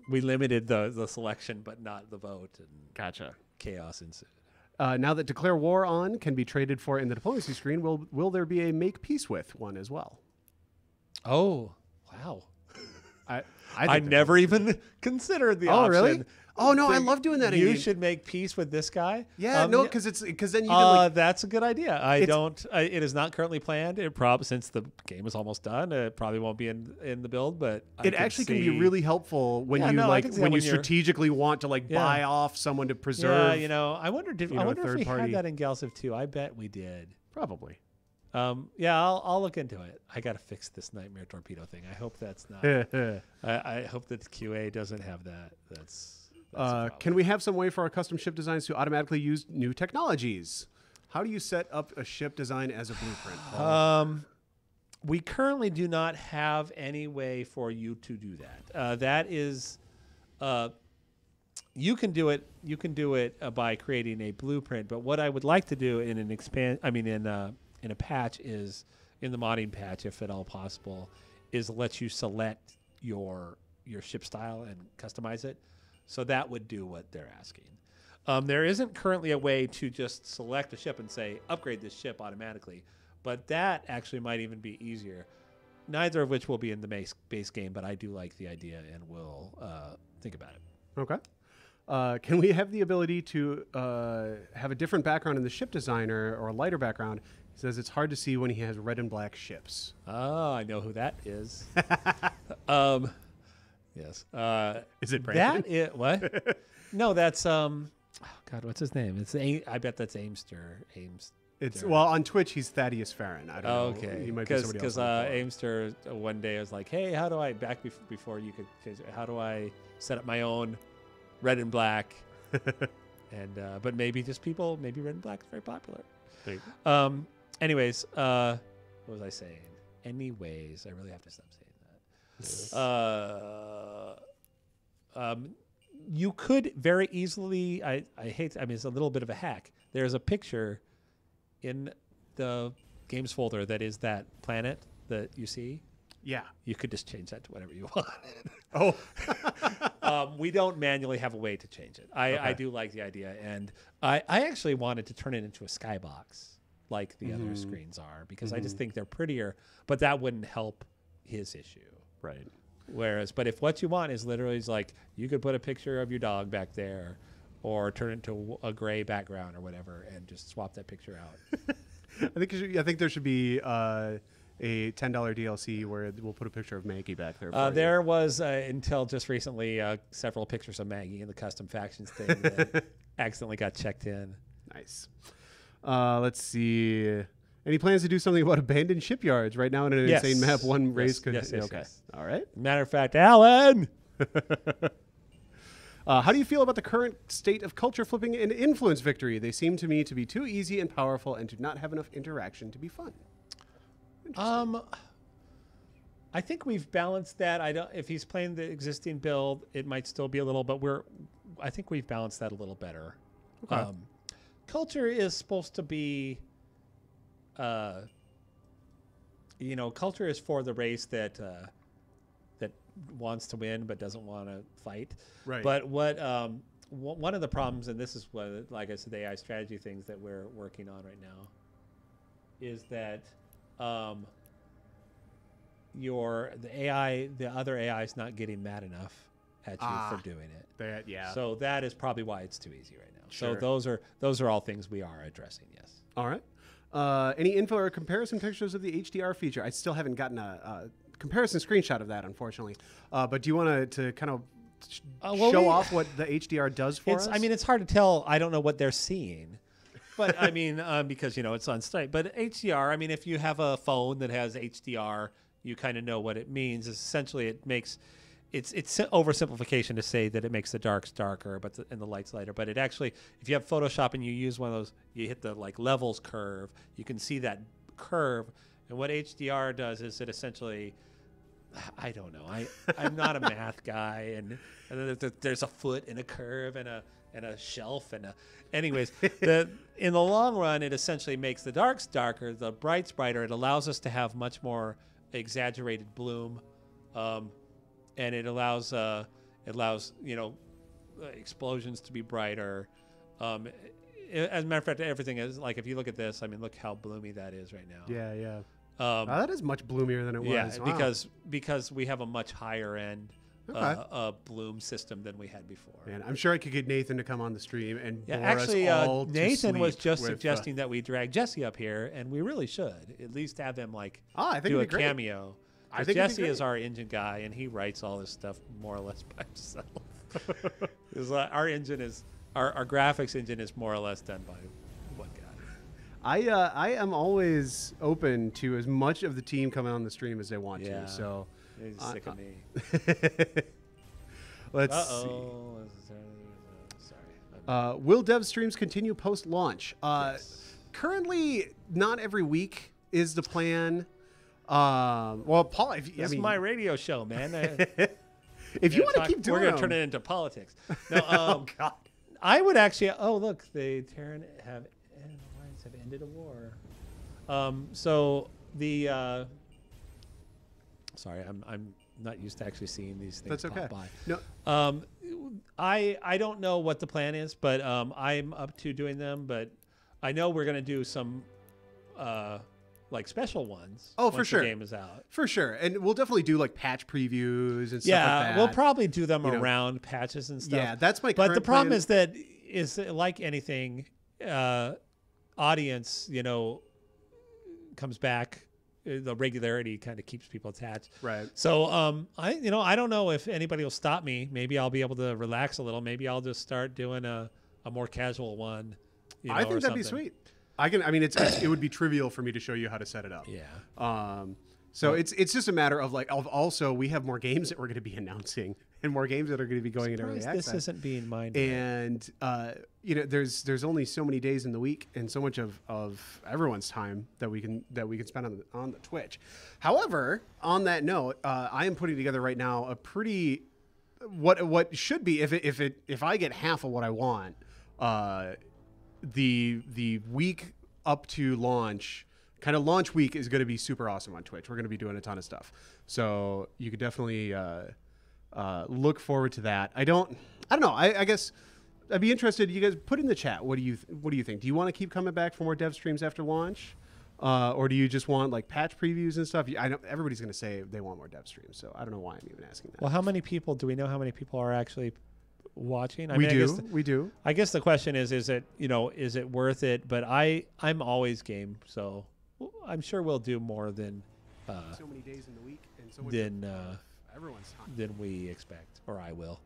We limited the selection, but not the vote, and Gotcha. chaos ensued. Now that Declare War On can be traded for in the diplomacy screen, will there be a Make Peace With one as well? Oh, wow. I never even considered the option. Oh, really? Oh, no, I love doing that. You should make peace with this guy. Yeah, no, because then you can that's a good idea. It is not currently planned. Since the game is almost done, it probably won't be in the build. But it actually can be really helpful when you strategically want to buy off someone to preserve. Yeah, I wonder if we had that in Galciv 2. I bet we did. Probably. I'll look into it. I got to fix this Nightmare Torpedo thing. I hope that's not. I hope that the QA doesn't have that. That's can we have some way for our custom ship designs to automatically use new technologies? How do you set up a ship design as a blueprint? We currently do not have any way for you to do that. That is, you can do it. You can do it by creating a blueprint. But what I would like to do in in a patch is, in the modding patch, if at all possible, is let you select your ship style and customize it. So that would do what they're asking. There isn't currently a way to just select a ship and say, upgrade this ship automatically. But that actually might even be easier. Neither of which will be in the base game, but I do like the idea and will think about it. Okay. Can we have the ability to have a different background in the ship designer or a lighter background? He says it's hard to see when he has red and black ships. Oh, I know who that is. Yes. Is it Brandon? What? No, that's God, what's his name? I bet that's Aimster. Well, on Twitch he's Thaddeus Farron. I don't know. Okay. He might be somebody else. Because Aimster one day was like, "Hey, how do I before you could change it, how do I set up my own red and black?" And but maybe maybe red and black is very popular. Anyways, what was I saying? Anyways, I really have to stop saying that. You could very easily. It's a little bit of a hack. There's a picture in the games folder that is that planet that you see. Yeah. You could just change that to whatever you want. We don't manually have a way to change it. I do like the idea, and I actually wanted to turn it into a skybox like the other screens are, because I just think they're prettier, but that wouldn't help his issue. Right. But if what you want is literally you could put a picture of your dog back there, or turn it to a gray background or whatever, and just swap that picture out. I think there should be a $10 DLC where we'll put a picture of Maggie back there. There was until just recently several pictures of Maggie in the custom factions thing that accidentally got checked in. Nice. Let's see. Any plans to do something about abandoned shipyards right now in an insane map? One race could. Yes, okay. Yes. All right. Matter of fact, Alan. How do you feel about the current state of culture flipping and influence victory? They seem to me to be too easy and powerful, and do not have enough interaction to be fun. I think we've balanced that. If he's playing the existing build, it might still be a little, but I think we've balanced that a little better. Okay. Culture is supposed to be, culture is for the race that wants to win but doesn't want to fight. Right. But one of the problems, and this is what, like I said, the AI strategy things that we're working on right now, is that the other AI is not getting mad enough at you for doing it. So that is probably why it's too easy right now. Sure. So those are all things we are addressing. Yes. All right. Any info or comparison pictures of the HDR feature? I still haven't gotten a comparison screenshot of that, unfortunately. But do you want to kind of show off what the HDR does for us? It's hard to tell. I don't know what they're seeing. But I mean, because it's on site. But HDR, I mean, if you have a phone that has HDR, you kind of know what it means. Essentially, it makes it's oversimplification to say that it makes the darks darker, and the lights lighter. But it actually, if you have Photoshop and you use one of those, you hit the levels curve, you can see that curve. And what HDR does is it essentially, I don't know, I'm not a math guy, and there's a foot and a curve and a shelf anyways, in the long run, it essentially makes the darks darker, the brights brighter. It allows us to have much more exaggerated bloom, and it allows explosions to be brighter. As a matter of fact, everything is like, if you look at this, I mean, look how bloomy that is right now. Yeah. That is much bloomier than it was. Yeah, Wow. because we have a much higher end bloom system than we had before. And I'm sure I could get Nathan to come on the stream and bore actually, us all to Nathan was sleep just with, suggesting that we drag Jesse up here, and we really should at least have him I think do a it'd be great. cameo. I think Jesse is our engine guy, and he writes all this stuff more or less by himself. Our engine is our graphics engine is more or less done by one guy. I am always open to as much of the team coming on the stream as they want Yeah. to. So He's sick of me. let's see. Sorry. Will dev streams continue post launch? Yes. Currently, not every week is the plan. Well, Paul, This is my radio show, man. if you want to keep doing, we're gonna turn it into politics. No, oh God. I would actually. Oh, look, the Terran have ended a war. So the. Sorry, I'm not used to actually seeing these things That's okay. pop by. No. I don't know what the plan is, but I'm up to doing them. But I know we're gonna do some special ones. Oh, for once sure. The game is out. For sure. And we'll definitely do patch previews and stuff Yeah, like that. we'll probably do them around patches and stuff. Yeah, that's my But current the problem plan. is that is like anything, audience, comes back. The regularity kind of keeps people attached. Right. So I don't know if anybody will stop me. Maybe I'll be able to relax a little. Maybe I'll just start doing a more casual one. I think that'd be sweet. It would be trivial for me to show you how to set it up. Yeah. So it's just a matter of also we have more games that we're going to be announcing and more games that are going to be going into early access. This isn't being minded. And there's only so many days in the week and so much of everyone's time that we can spend on the Twitch. However, on that note, I am putting together right now a pretty what should be if I get half of what I want, the week up to launch. Kind of launch week is going to be super awesome on Twitch. We're going to be doing a ton of stuff, so you could definitely look forward to that. I don't know. I guess I'd be interested. You guys put in the chat. What do you think? Do you want to keep coming back for more dev streams after launch, or do you just want patch previews and stuff? I know everybody's going to say they want more dev streams, so I don't know why I'm even asking that. Well, how many people do we know? How many people are actually watching? We do. I guess the question is it worth it? But I'm always game, so I'm sure we'll do more than so many days in the week and so much everyone's time than we expect, or I will.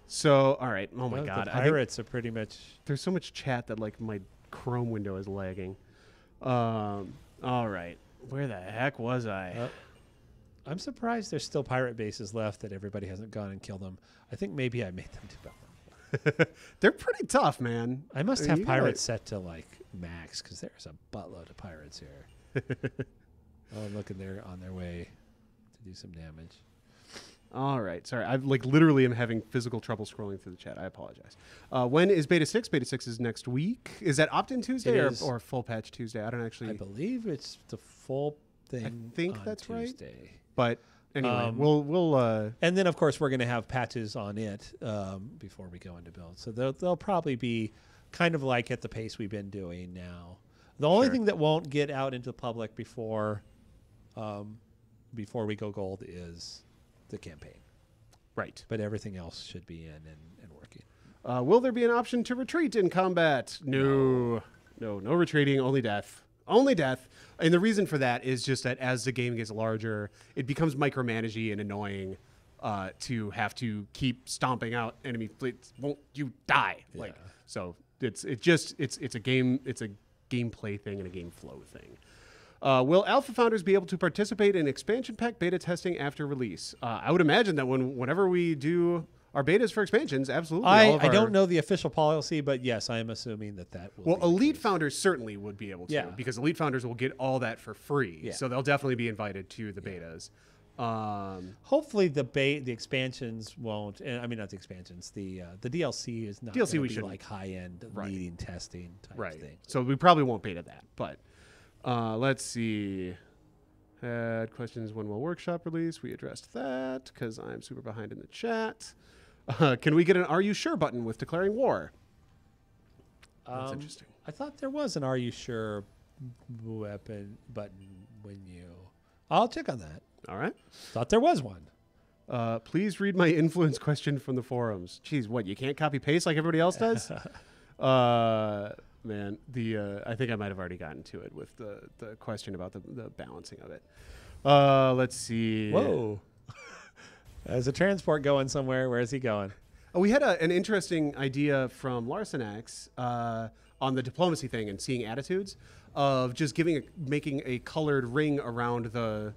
So all right. Oh my God, the pirates are pretty much. There's so much chat that my Chrome window is lagging. All right, where the heck was I? I'm surprised there's still pirate bases left that everybody hasn't gone and killed them. I think maybe I made them too powerful. They're pretty tough, man. I must have pirates set to max because there's a buttload of pirates here. Oh, look, they're on their way to do some damage. All right, sorry. I've literally am having physical trouble scrolling through the chat. I apologize. When is Beta 6? Beta 6 is next week. Is that opt-in Tuesday or full patch Tuesday? I don't actually. I believe it's the full thing. I think that's Tuesday. Right. But anyway, we'll and then of course we're going to have patches on it before we go into build. So they'll probably be kind of like at the pace we've been doing now. The only thing that won't get out into the public before we go gold is the campaign. Right. But everything else should be in and working. Will there be an option to retreat in combat? No retreating, only death. Only death. And the reason for that is just that as the game gets larger, it becomes micromanagey and annoying to have to keep stomping out enemy fleets. Won't you die? Yeah. So it's a gameplay thing and a game flow thing. Will alpha founders be able to participate in expansion pack beta testing after release? I would imagine that whenever we do our betas for expansions, absolutely. I don't know the official policy, but yes, I am assuming that will. Well, elite founders certainly would be able to, Yeah. because elite founders will get all that for free. Yeah. So they'll definitely be invited to the betas. Hopefully the expansions won't. I mean, not the expansions. The DLC is not DLC gonna we be shouldn't. like high end Right. needing testing type thing. So we probably won't beta that. But let's see. Had questions when will workshop release? We addressed that because I'm super behind in the chat. Can we get an "Are you sure" button with declaring war? That's interesting. I thought there was an "Are you sure" weapon button when you. I'll check on that. All right. Thought there was one. Please read my influence question from the forums. Geez, what? You can't copy paste like everybody else does? Man, I think I might have already gotten to it with the question about the balancing of it. Let's see. Whoa. There's a transport going somewhere. Where is he going? Oh, we had an interesting idea from Larson X on the diplomacy thing and seeing attitudes of just making a colored ring around the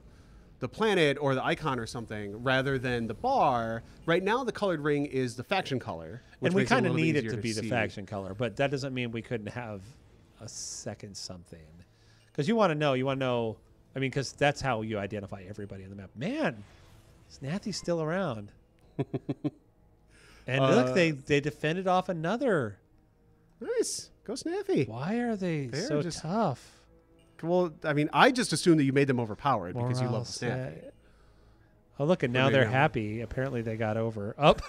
planet or the icon or something rather than the bar. Right now, the colored ring is the faction color. And we kind of need it easier to be the see. faction color, but that doesn't mean we couldn't have a second something. Because you want to know. I mean, because that's how you identify everybody on the map. Man, Snathy's still around. And look, they defended off another. Nice. Go Snaffy. Why are they so tough? Well, I mean, I just assumed that you made them overpowered because you love the Snaffy. Oh, look, and now they're happy. Apparently they got over. Up.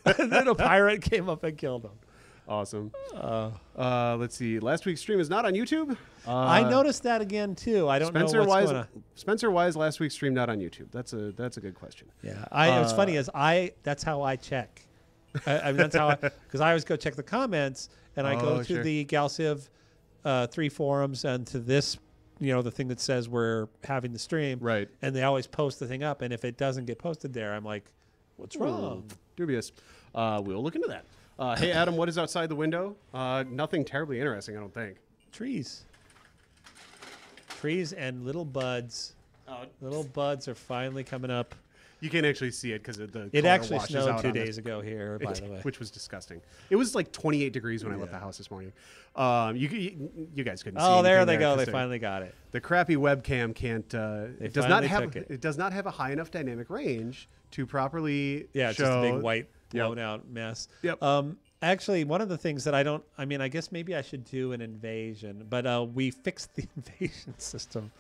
And then a pirate came up and killed them. Awesome. Let's see. Last week's stream is not on YouTube. I noticed that again, too. I don't know what's going on. Spencer, why is last week's stream not on YouTube? That's a good question. Yeah. What's funny is that's how I check. I mean, that's how because I always go check the comments, and I go to the Galciv 3 forums and to this, the thing that says we're having the stream. Right. And they always post the thing up, and if it doesn't get posted there, I'm like, what's wrong? Dubious. We'll look into that. Hey, Adam, what is outside the window? Nothing terribly interesting, I don't think. Trees. Trees and little buds. Little buds are finally coming up. You can't actually see it because the it color actually washes snowed out 2 days ago here, by the way. Which was disgusting. It was like 28 degrees when I left the house this morning. You guys couldn't see. Oh, there they go. They finally got it. The crappy webcam can't. It does not have a high enough dynamic range to properly. Yeah, it's show. just a big white blown out mess. Yep. Actually, one of the things that I guess maybe I should do an invasion, but we fixed the invasion system,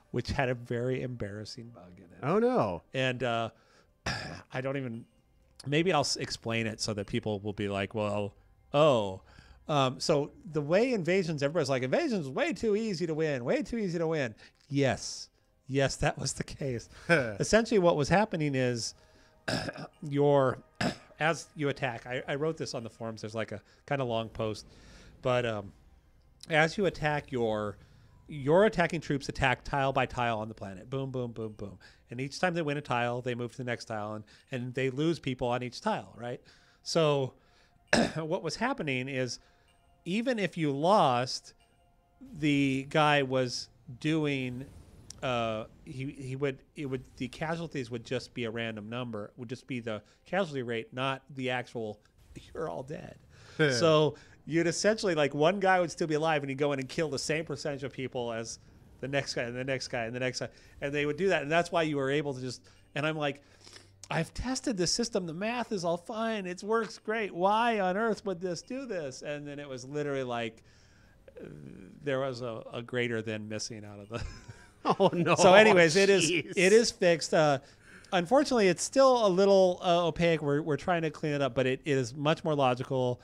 which had a very embarrassing bug in it. Oh no! And I don't even. Maybe I'll explain it so that people will be like, "Well, oh." So the way invasions, everybody's like, invasions way too easy to win. Way too easy to win. Yes, that was the case. Essentially, what was happening is as you attack. I wrote this on the forums. There's like a kind of long post, but as you attack your attacking troops attack tile by tile on the planet. Boom, boom, boom, boom. And each time they win a tile, they move to the next tile, and they lose people on each tile, right? So what was happening is even if you lost, the guy was doing the casualties would just be a random number, would just be the casualty rate, not the actual you're all dead. So you'd essentially, like, one guy would still be alive and he'd go in and kill the same percentage of people as the next guy and the next guy and the next guy. And they would do that. And that's why you were able to just, and I'm like, I've tested this system. The math is all fine. It works great. Why on earth would this do this? And then it was literally like, there was a greater than missing out of the. Oh no. So anyways, it is fixed. Unfortunately, it's still a little opaque. We're trying to clean it up, but it is much more logical.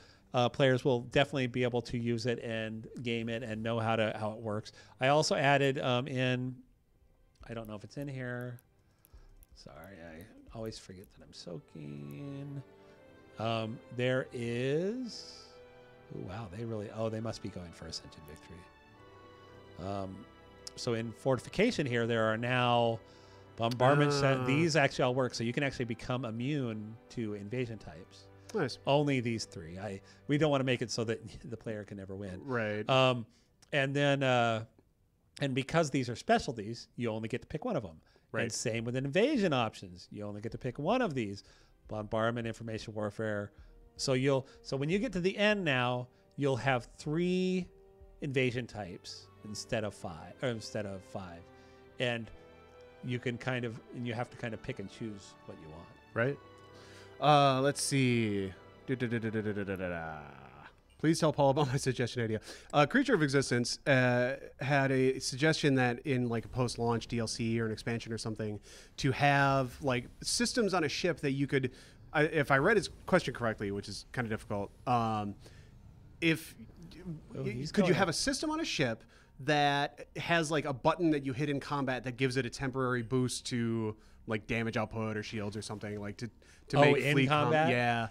Players will definitely be able to use it and game it and know how it works. I also added in, I don't know if it's in here. Sorry, I always forget that I'm soaking. There is. Ooh, wow, they must be going for Ascension Victory. So in fortification here, there are now bombardment. These actually all work, so you can actually become immune to invasion types. Nice. Only these 3. We don't want to make it so that the player can never win. Right. And then and because these are specialties, you only get to pick one of them. Right. And same with invasion options, you only get to pick one of these: bombardment, information warfare. So when you get to the end now, you'll have 3 invasion types instead of 5, and you can you have to kind of pick and choose what you want. Right. Let's see. Please tell Paul about my suggestion idea. Creature of Existence had a suggestion that in like a post-launch DLC or an expansion or something, to have like systems on a ship that you could, if I read his question correctly, which is kind of difficult, could you have a system on a ship that has like a button that you hit in combat that gives it a temporary boost to like damage output or shields or something, like to make in fleet combat? Yeah.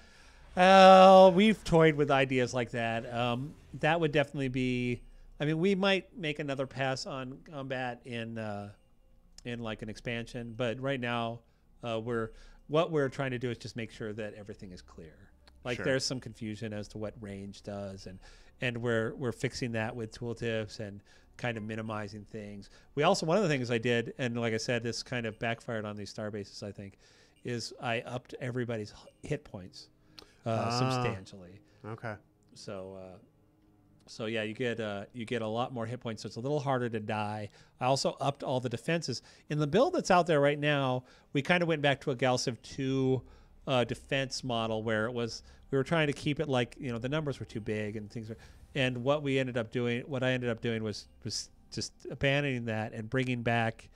We've toyed with ideas like that. That would definitely be. I mean, we might make another pass on combat in like an expansion, but right now, what we're trying to do is just make sure that everything is clear. Like there's some confusion as to what range does, and we're fixing that with tooltips and kind of minimizing things. We also, one of the things I did, and like I said, this kind of backfired on these star bases, I think, is I upped everybody's hit points substantially. Okay. So yeah, you get a lot more hit points, so it's a little harder to die. I also upped all the defenses in the build that's out there right now. We kind of went back to a Galciv 2 defense model where we were trying to keep it like, the numbers were too big and things were, and what I ended up doing was just abandoning that and bringing back,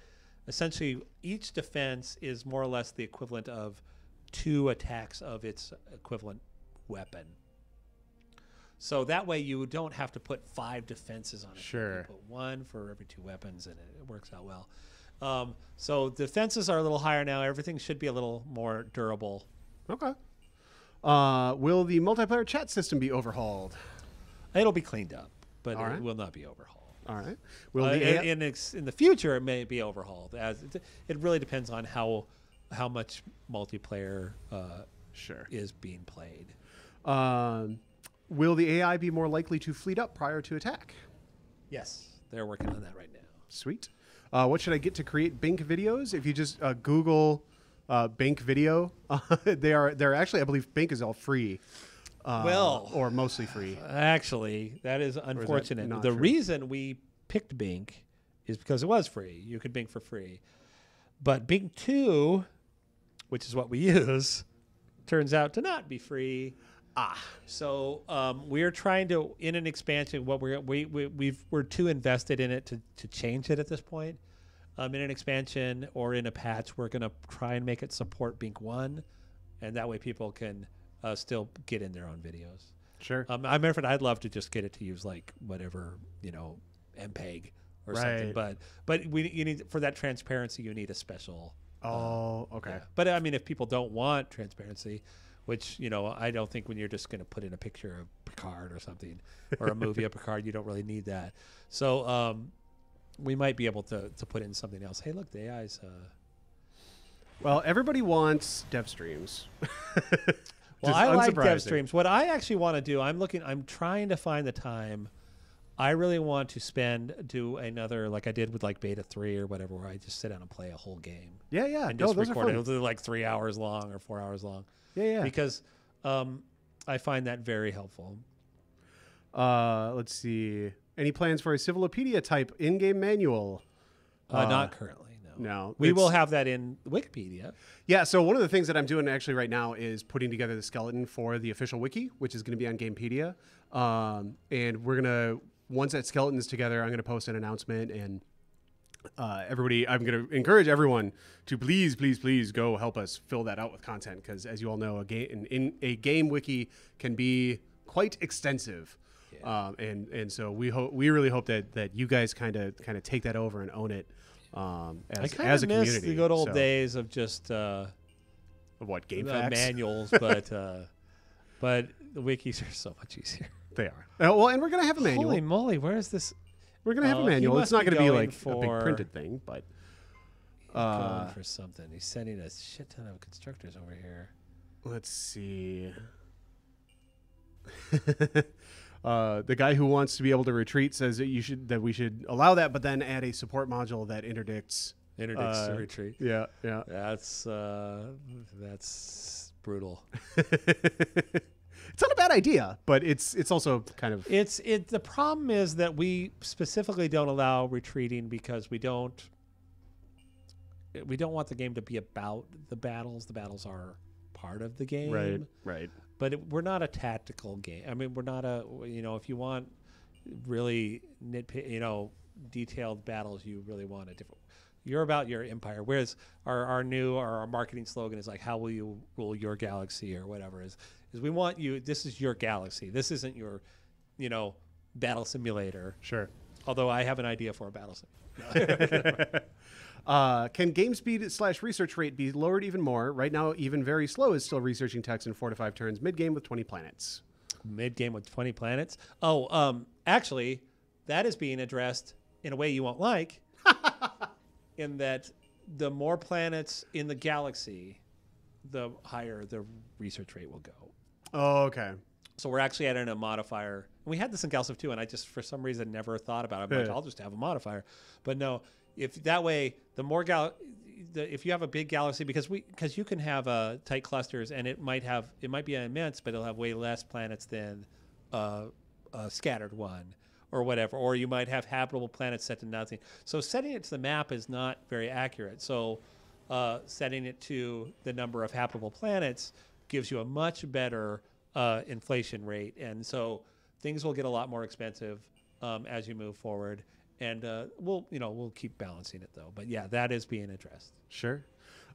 essentially each defense is more or less the equivalent of 2 attacks of its equivalent weapon. So that way you don't have to put 5 defenses on it. Sure. You put 1 for every 2 weapons, and it works out well. So defenses are a little higher now. Everything should be a little more durable. Okay. Will the multiplayer chat system be overhauled? It'll be cleaned up, but All right. It will not be overhauled. All right. Will in the future, it may be overhauled. As it really depends on how much multiplayer is being played. Will the AI be more likely to fleet up prior to attack? Yes, they're working on that right now. Sweet. What should I get to create Bink videos? If you just Google Bink video, they're actually, I believe Bink is all free. Or mostly free. Actually, that is unfortunate. The reason we picked Bink is because it was free. You could Bink for free. But Bink 2, which is what we use, turns out to not be free. So we're trying to, in an expansion, we're too invested in it to change it at this point. In an expansion or in a patch, we're going to try and make it support Bink 1, and that way people can still get in their own videos. Sure. I'd love to just get it to use like whatever, MPEG or something. But you need, for that transparency, you need a special. Okay. Yeah. But I mean, if people don't want transparency, which, I don't think when you're just going to put in a picture of Picard or something, or a movie of Picard, you don't really need that. So we might be able to put in something else. Hey, look, the AI's... Well, everybody wants dev streams. Well, I like dev streams. What I actually want to do, I'm trying to find the time. I really want to do another, like I did with like Beta 3 or whatever, where I just sit down and play a whole game. Yeah. And just record it. It'll do like 3 hours long or 4 hours long. Yeah. Because I find that very helpful. Let's see. Any plans for a Civilopedia type in-game manual? Not currently. No. We will have that in Wikipedia. Yeah, so one of the things that I'm doing actually right now is putting together the skeleton for the official wiki, which is going to be on Gamepedia. And we're going to, once that skeleton is together, I'm going to post an announcement, and I'm going to encourage everyone to please go help us fill that out with content, because as you all know, a game wiki can be quite extensive. Yeah. And so we really hope that you guys kind of take that over and own it. As a community, miss the good old days of just what game facts? Manuals, but the wikis are so much easier. They are. Well, and we're gonna have a manual. Holy moly, where is this? We're gonna have a manual. It's not gonna be like a big printed thing, but going for something. He's sending a shit ton of constructors over here. Let's see. The guy who wants to be able to retreat says that we should allow that, but then add a support module that interdicts the retreat. Yeah, yeah. That's brutal. It's not a bad idea, but it's also kind of the problem is that we specifically don't allow retreating because we don't want the game to be about the battles. The battles are part of the game. Right. But we're not a tactical game. I mean, we're not if you want really detailed battles, you really want a different. You're about your empire. Whereas our marketing slogan is like, how will you rule your galaxy or whatever is we want you. This is your galaxy. This isn't your, battle simulator. Sure. Although I have an idea for a battle simulator. Can game speed / research rate be lowered even more? Right now, even very slow is still researching text in 4 to 5 turns. Mid game with 20 planets. Mid game with 20 planets. Oh, actually, that is being addressed in a way you won't like. In that, the more planets in the galaxy, the higher the research rate will go. Oh, okay. So we're actually adding a modifier. And we had this in Galactic too, and I just, for some reason, never thought about it. I'm like, I'll just have a modifier. But no, if that way, the more if you have a big galaxy, because you can have tight clusters, and it might be immense, but it'll have way less planets than a scattered one or whatever. Or you might have habitable planets set to nothing. So setting it to the map is not very accurate. So setting it to the number of habitable planets gives you a much better inflation rate, and so things will get a lot more expensive as you move forward. And we'll keep balancing it though. But yeah, that is being addressed. Sure.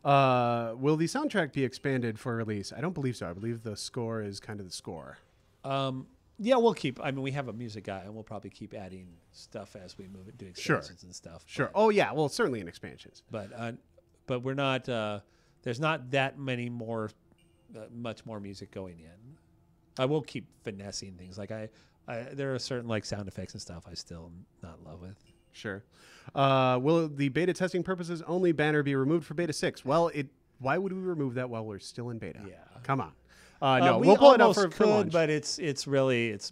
Will the soundtrack be expanded for release? I don't believe so. I believe the score is kind of the score. Yeah, we'll keep. I mean, we have a music guy, and we'll probably keep adding stuff as we move into expansions and stuff. Sure. Oh yeah. Well, certainly in expansions. But we're not. There's not that many more. Much more music going in. I will keep finessing things. Like there are certain like sound effects and stuff I still not in love with. Sure. Will the beta testing purposes only banner be removed for beta 6? Well, why would we remove that while we're still in beta? Yeah. Come on. No, we we'll pull it out almost for launch. But it's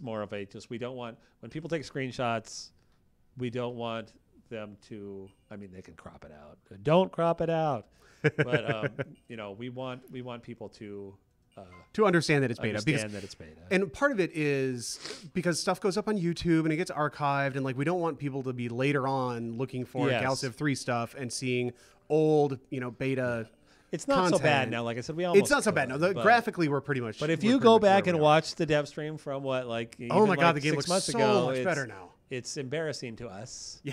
more of a just we don't want when people take screenshots, we don't want them to. I mean, they can crop it out. Don't crop it out. But we want people to understand that it's beta. That it's beta. And part of it is because stuff goes up on YouTube and it gets archived, and like we don't want people to be later on looking for Galciv 3 stuff and seeing old, beta. It's not content. so bad now. Like I said, we almost. It's not so bad now. Graphically, we're pretty much. But if you go back and watch the dev stream from oh my god, the game looks so much better now. It's embarrassing to us. Yeah.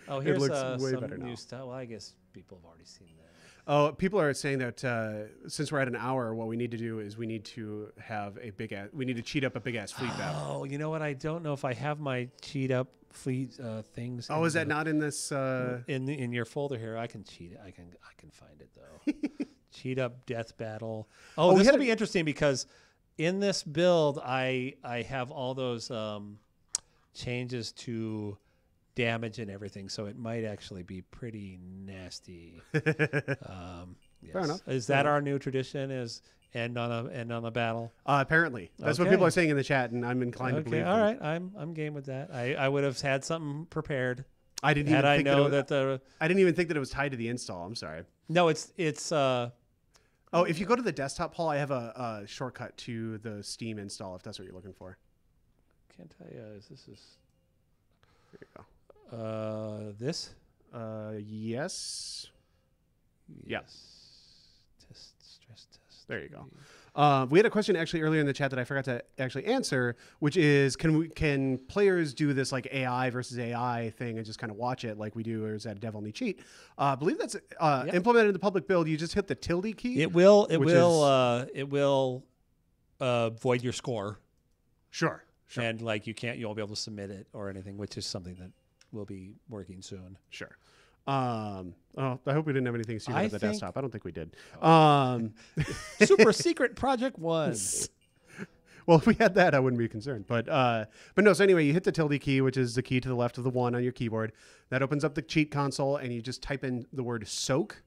Oh, here's way some better new now. stuff. Well, I guess people have already seen that. Oh, people are saying that since we're at an hour, what we need to do is we need to have we need to cheat up a big ass fleet battle. Oh, you know what? I don't know if I have my cheat up fleet things. Oh, is that not in this? In your folder here, I can cheat it. I can find it though. Cheat up death battle. Oh, this will be interesting because in this build, I have all those changes to damage and everything, so it might actually be pretty nasty. Yes. Fair enough. Is that our new tradition? Is end on a battle? Apparently, that's what people are saying in the chat, and I'm inclined to believe. All right, I'm game with that. I would have had something prepared. I didn't even think I didn't even think that it was tied to the install. I'm sorry. No, it's. Oh, if you go to the desktop, Paul, I have a shortcut to the Steam install if that's what you're looking for. Can't tell you. This is. Here you go. This? Yes. Stress test. There you go. We had a question actually earlier in the chat that I forgot to actually answer, which is can players do this like AI versus AI thing and just kind of watch it like we do, or is that a devil only cheat? I believe that's implemented in the public build. You just hit the tilde key. It will void your score. Sure. And like you won't be able to submit it or anything, which is something that will be working soon. Sure. I hope we didn't have anything secret at the desktop. I don't think we did. Super secret Project 1. Well, if we had that, I wouldn't be concerned. But no. So anyway, you hit the tilde key, which is the key to the left of the 1 on your keyboard. That opens up the cheat console, and you just type in the word soak,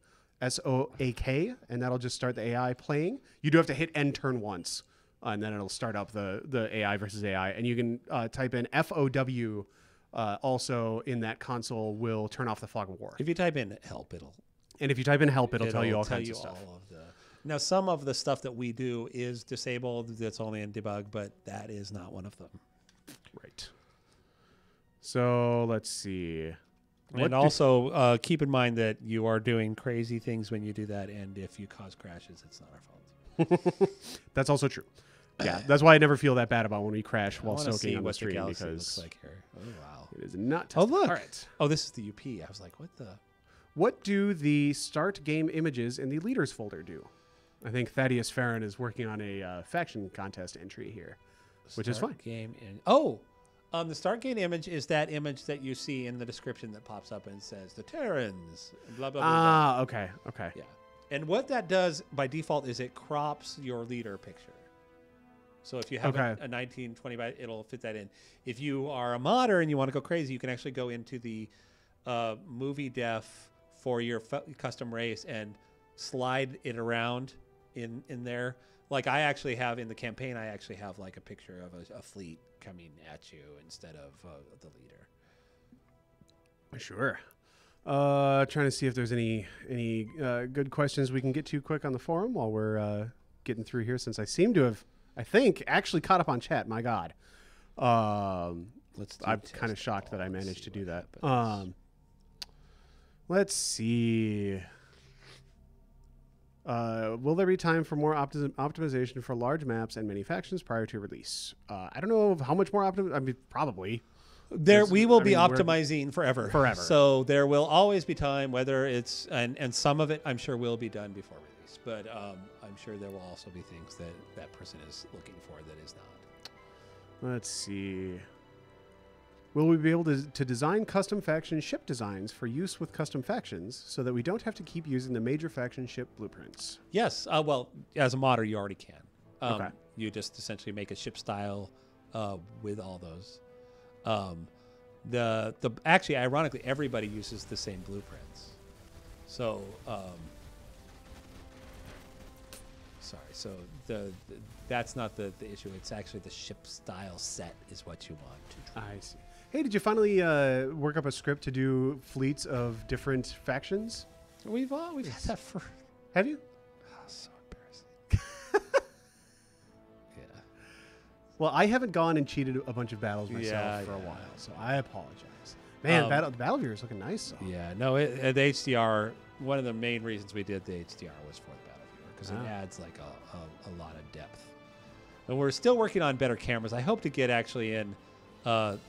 SOAK, and that'll just start the AI playing. You do have to hit end turn once and then it'll start up the AI versus AI, and you can type in FOW. Also, in that console, will turn off the fog of war. If you type in help, And if you type in help, it'll tell you all kinds of stuff. Now, some of the stuff that we do is disabled. That's only in debug, but that is not one of them. Right. So let's see. And also keep in mind that you are doing crazy things when you do that, and if you cause crashes, it's not our fault. That's also true. Yeah, that's why I never feel that bad about when we crash while I wanna soaking see on the what stream Galaxy because looks like here. Oh wow! it is not. Oh look! All right. Oh, this is the UP. I was like, what the? What do the start game images in the leaders folder do? I think Thaddeus Farron is working on a faction contest entry here, which is fine. Game in the start game image is that image that you see in the description that pops up and says the Terrans. Blah blah blah. Ah, okay. Yeah, and what that does by default is it crops your leader picture. So if you have a 1920 by, it'll fit that in. If you are a modder and you want to go crazy, you can actually go into the movie def for your custom race and slide it around in there. Like I actually have in the campaign, I actually have like a picture of a fleet coming at you instead of the leader. Sure. Trying to see if there's any good questions we can get to quick on the forum while we're getting through here, since I seem to have, I think, actually caught up on chat. My God. I'm kind of shocked that I managed to do that. Let's see. Will there be time for more optimization for large maps and many factions prior to release? I don't know how much more I mean, probably. We will be optimizing forever. Forever. So there will always be time, whether it's, and some of it I'm sure will be done before release. But I'm sure there will also be things that person is looking for that is not. Let's see. Will we be able to design custom faction ship designs for use with custom factions so that we don't have to keep using the major faction ship blueprints? Yes. Well, as a modder, you already can. Okay. You just essentially make a ship style with all those. Actually, ironically, everybody uses the same blueprints. So, sorry. So that's not the issue. It's actually the ship style set is what you want to try. I see. Hey, did you finally work up a script to do fleets of different factions? We've had that for. Have you? Oh, so embarrassing. Yeah. Well, I haven't gone and cheated a bunch of battles myself for a while, so I apologize. Man, the battle viewer is looking nice. So. Yeah, no, the HDR, one of the main reasons we did the HDR was for the battle viewer, because it adds like a lot of depth. And we're still working on better cameras. I hope to get actually in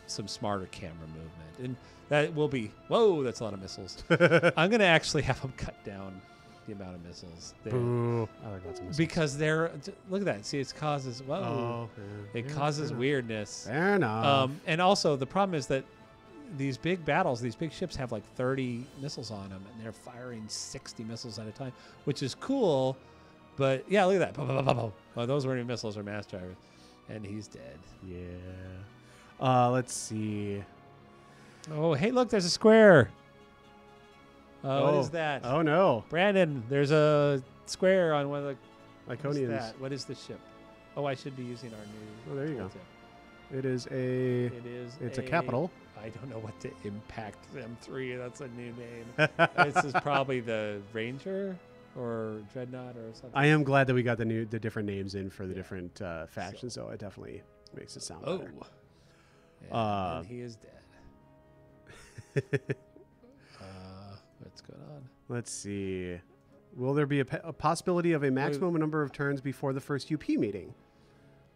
some smarter camera movement. And that will be, whoa, that's a lot of missiles. I'm going to actually have them cut down the amount of missiles. Boo. I like lots of missiles. Because they're, look at that. See, it causes, it causes weirdness. Fair enough. And also, the problem is that these big battles, these big ships have like 30 missiles on them, and they're firing 60 missiles at a time, which is cool. But yeah, look at that. Well, those weren't even missiles or mass drivers. And he's dead. Yeah. Let's see. Oh, hey, look, there's a square. What is that? Oh, no. Brandon, there's a square on one of the Iconians. What is the ship? Oh, I should be using our new. Oh, there you go. tip. It's a capital. I don't know what to impact M3. That's a new name. This is probably the Ranger or Dreadnought or something. I am glad that we got the different names in for the different factions, so it definitely makes it sound better. And he is dead. What's going on? Let's see. Will there be a possibility of a maximum number of turns before the first UP meeting?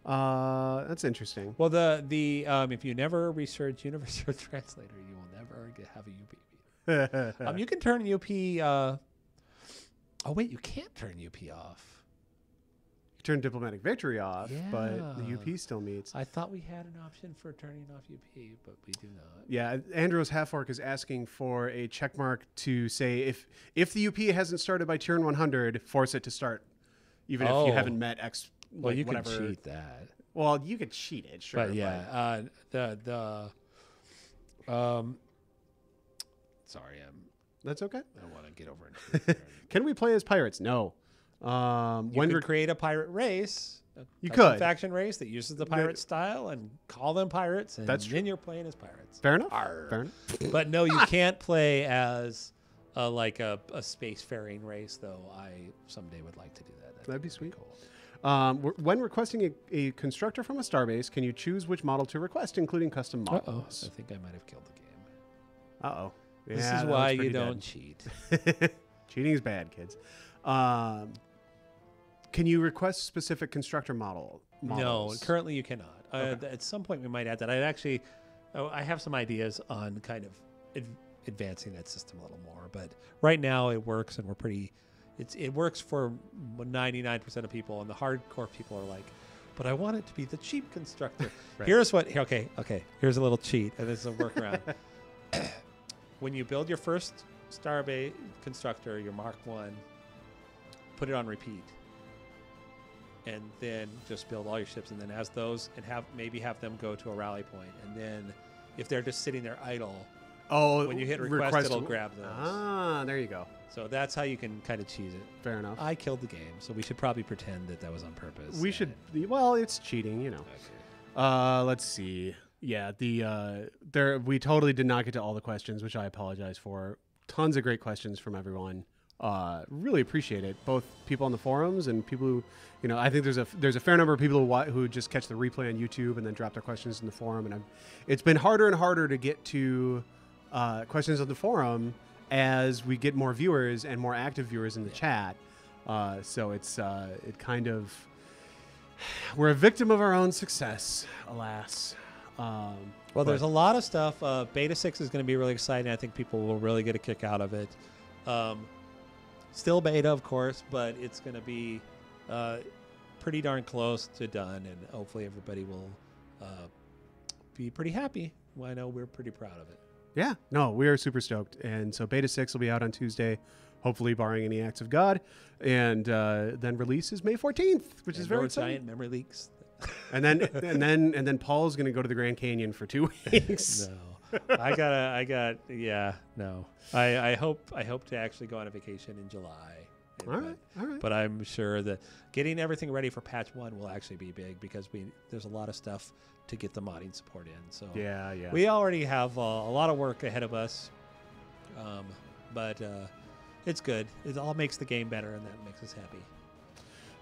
That's interesting. Well, if you never research Universal Translator, you will never have a UP meeting. You can turn UP. Oh wait, you can't turn UP off. You turn Diplomatic Victory off, but the UP still meets. I thought we had an option for turning off UP, but we do not. Yeah, Andros Halfork is asking for a check mark to say if the UP hasn't started by turn 100, force it to start, even if you haven't met X. Well, you whatever. can cheat that. Well, you could cheat it, sure. But yeah, sorry, that's okay. I want to get over it. Can we play as pirates? No. You could create a pirate race. You could. Faction race that uses the pirate style and call them pirates, and then you're playing as pirates. Fair enough. Arr. Fair enough. But no, you can't play as like a spacefaring race, though. I someday would like to do that. That'd be sweet. Cool. When requesting a constructor from a starbase, can you choose which model to request, including custom models? I think I might have killed the game. Uh-oh. Yeah, this is why you don't cheat. Cheating is bad, kids. Can you request specific constructor models? No, currently you cannot. At some point we might add that. I have some ideas on kind of advancing that system a little more, but right now it works, and it works for 99% of people, and the hardcore people are like, but I want it to be the cheap constructor. Right. Here's a little cheat, and this is a workaround. When you build your first Starbase constructor, your Mark 1, put it on repeat. And then just build all your ships, and then as those, and have them go to a rally point, and then if they're just sitting there idle, when you hit request it'll grab those. Ah, there you go. So that's how you can kind of cheese it. Fair enough. I killed the game, so we should probably pretend that was on purpose. We should. Well, it's cheating, you know. Okay. Let's see. Yeah, we totally did not get to all the questions, which I apologize for. Tons of great questions from everyone. Really appreciate it. Both people on the forums and people who, I think there's a fair number of people who just catch the replay on YouTube and then drop their questions in the forum. And it's been harder and harder to get to questions on the forum as we get more viewers and more active viewers in the chat. So it kind of, we're a victim of our own success, alas. There's a lot of stuff. Beta 6 is going to be really exciting. I think people will really get a kick out of it. Still beta, of course, but it's going to be pretty darn close to done, and hopefully everybody will be pretty happy. Well, I know we're pretty proud of it. Yeah, no, we are super stoked. And so Beta 6 will be out on Tuesday, hopefully barring any acts of God. And then release is May 14th, which is very exciting. Giant memory leaks. And then Paul's going to go to the Grand Canyon for 2 weeks. No. I hope to actually go on a vacation in July. All right. But I'm sure that getting everything ready for patch 1 will actually be big, because there's a lot of stuff to get the modding support in. So yeah. We already have a lot of work ahead of us. But it's good. It all makes the game better, and that makes us happy.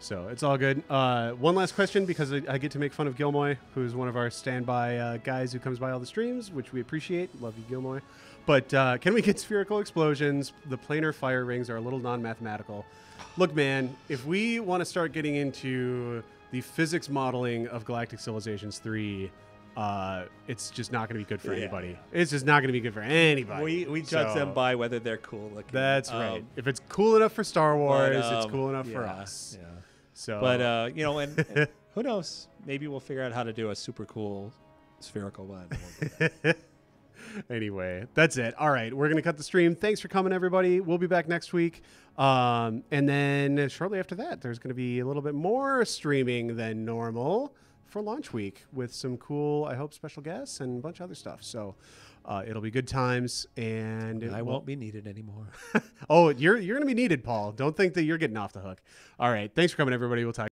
So it's all good. One last question, because I get to make fun of Gilmoy, who's one of our standby guys who comes by all the streams, which we appreciate. Love you, Gilmoy. But can we get spherical explosions? The planar fire rings are a little non-mathematical. Look, man, if we want to start getting into the physics modeling of Galactic Civilizations 3, it's just not going to be good for anybody. It's just not going to be good for anybody. We judge them by whether they're cool looking. That's right. If it's cool enough for Star Wars, it's cool enough for us. Yeah. So, but and who knows? Maybe we'll figure out how to do a super cool spherical one. Anyway, that's it. All right, we're gonna cut the stream. Thanks for coming, everybody. We'll be back next week, and then shortly after that, there's gonna be a little bit more streaming than normal for launch week with some cool, I hope, special guests and a bunch of other stuff. So. It'll be good times, and I won't be needed anymore. Oh, you're going to be needed, Paul. Don't think that you're getting off the hook. All right. Thanks for coming, everybody. We'll talk.